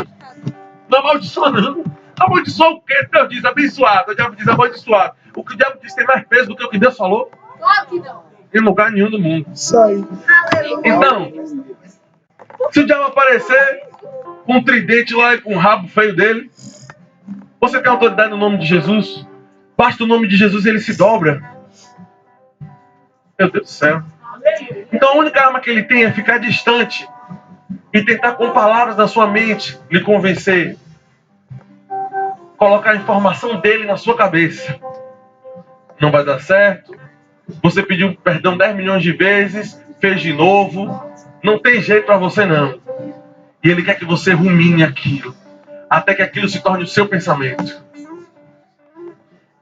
Não amaldiçoa, não. Amaldiçoa o quê? Deus diz abençoado. O diabo diz amaldiçoado. O que o diabo diz tem mais peso do que o que Deus falou? Claro que não. Em lugar nenhum do mundo. Isso aí. Então, se o diabo aparecer com um tridente lá e com um rabo feio dele, você tem autoridade no nome de Jesus? Basta o nome de Jesus e ele se dobra. Meu Deus do céu. Então a única arma que ele tem é ficar distante e tentar com palavras da sua mente lhe convencer. Colocar a informação dele na sua cabeça. Não vai dar certo. Você pediu perdão 10 milhões de vezes, fez de novo. Não tem jeito para você não. E ele quer que você rumine aquilo, até que aquilo se torne o seu pensamento.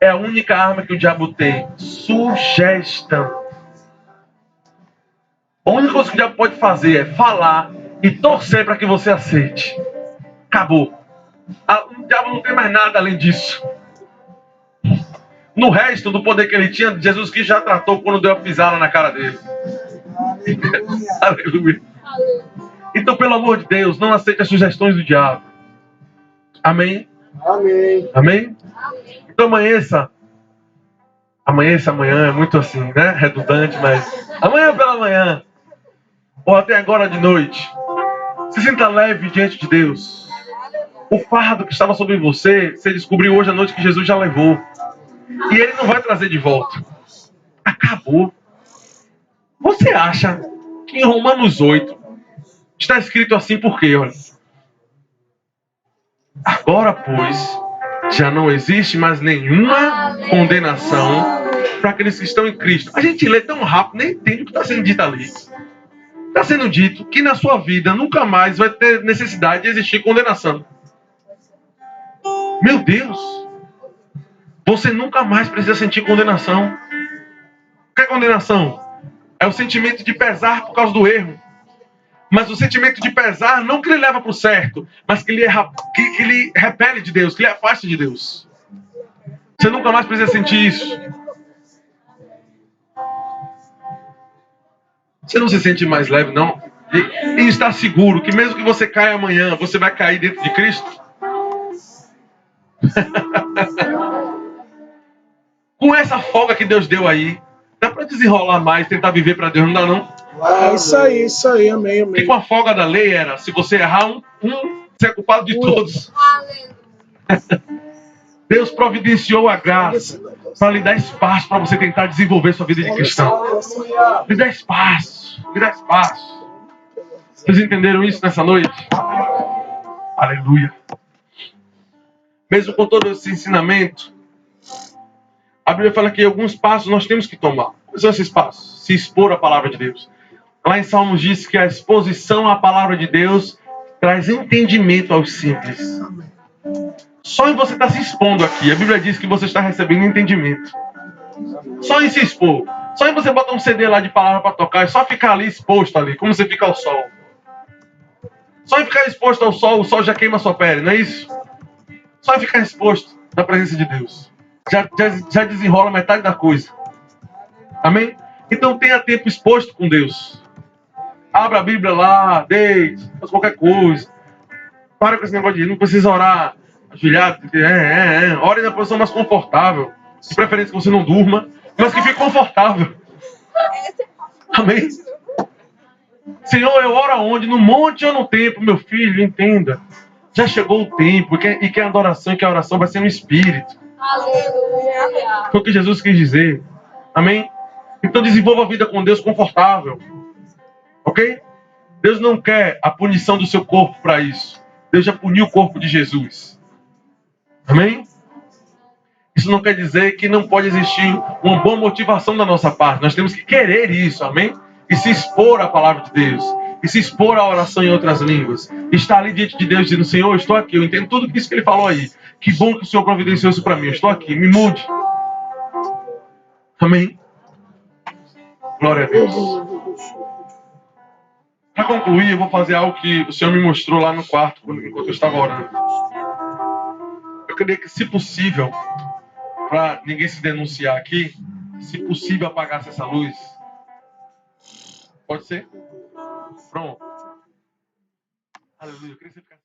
É a única arma que o diabo tem. Sugestão. A única coisa que o diabo pode fazer é falar e torcer para que você aceite. Acabou. O diabo não tem mais nada além disso. No resto do poder que ele tinha, Jesus Cristo já tratou quando deu a pisada na cara dele. Aleluia. Então, pelo amor de Deus, não aceite as sugestões do diabo. Amém? Amém. Amém? Então amanheça. Amanhã é muito assim, né? Redundante, mas amanhã pela manhã, ou até agora de noite, se sinta leve diante de Deus. O fardo que estava sobre você, você descobriu hoje à noite que Jesus já levou. E Ele não vai trazer de volta. Acabou. Você acha que em Romanos 8 está escrito assim por quê? Olha. Agora, pois, já não existe mais nenhuma condenação para aqueles que estão em Cristo. A gente lê tão rápido, nem entende o que está sendo dito ali. Está sendo dito que na sua vida nunca mais vai ter necessidade de existir condenação. Meu Deus! Você nunca mais precisa sentir condenação. O que é condenação? É o sentimento de pesar por causa do erro. Mas o sentimento de pesar não que ele leva para o certo, mas que ele repele de Deus, que ele afasta de Deus. Você nunca mais precisa sentir isso. Você não se sente mais leve, não? E está seguro que mesmo que você caia amanhã, você vai cair dentro de Cristo? Com essa folga que Deus deu aí, dá para desenrolar mais, tentar viver para Deus, não dá não? É isso aí, amém, amém. Porque com a folga da lei era, se você errar você é culpado de todos. Deus providenciou a graça para lhe dar espaço para você tentar desenvolver sua vida de cristão. Lhe dá espaço, lhe dá espaço. Vocês entenderam isso nessa noite? Aleluia. Mesmo com todo esse ensinamento, a Bíblia fala que alguns passos nós temos que tomar. Quais são esses passos? Se expor à palavra de Deus. Lá em Salmos diz que a exposição à palavra de Deus traz entendimento aos simples. Só em você estar se expondo aqui, a Bíblia diz que você está recebendo entendimento. Só em se expor. Só em você botar um CD lá de palavra para tocar, é só ficar ali exposto ali, como você fica ao sol. Só em ficar exposto ao sol, o sol já queima a sua pele, não é isso? Só em ficar exposto na presença de Deus. Já desenrola metade da coisa. Amém? Então tenha tempo exposto com Deus. Abra a Bíblia lá, deite, faz qualquer coisa. Para com esse negócio de não precisa orar ajoelhado. Ore na posição mais confortável. De preferência que você não durma, mas que fique confortável. Amém? Senhor, eu oro aonde? No monte ou no templo? Meu filho, entenda. Já chegou o tempo e que a adoração e que a oração vai ser no Espírito. Aleluia. Foi o que Jesus quis dizer. Amém? Então desenvolva a vida com Deus confortável. Ok? Deus não quer a punição do seu corpo para isso. Deus já puniu o corpo de Jesus. Amém? Isso não quer dizer que não pode existir uma boa motivação da nossa parte. Nós temos que querer isso, amém? E se expor à palavra de Deus. E se expor à oração em outras línguas. Estar ali diante de Deus dizendo, Senhor, eu estou aqui. Eu entendo tudo isso que Ele falou aí. Que bom que o Senhor providenciou isso para mim. Eu estou aqui. Me mude. Amém? Glória a Deus. Para concluir, eu vou fazer algo que o Senhor me mostrou lá no quarto, enquanto eu estava orando. Eu queria que, se possível, para ninguém se denunciar aqui, se possível, apagasse essa luz. Pode ser? Pronto. Aleluia. Eu queria que você ficasse...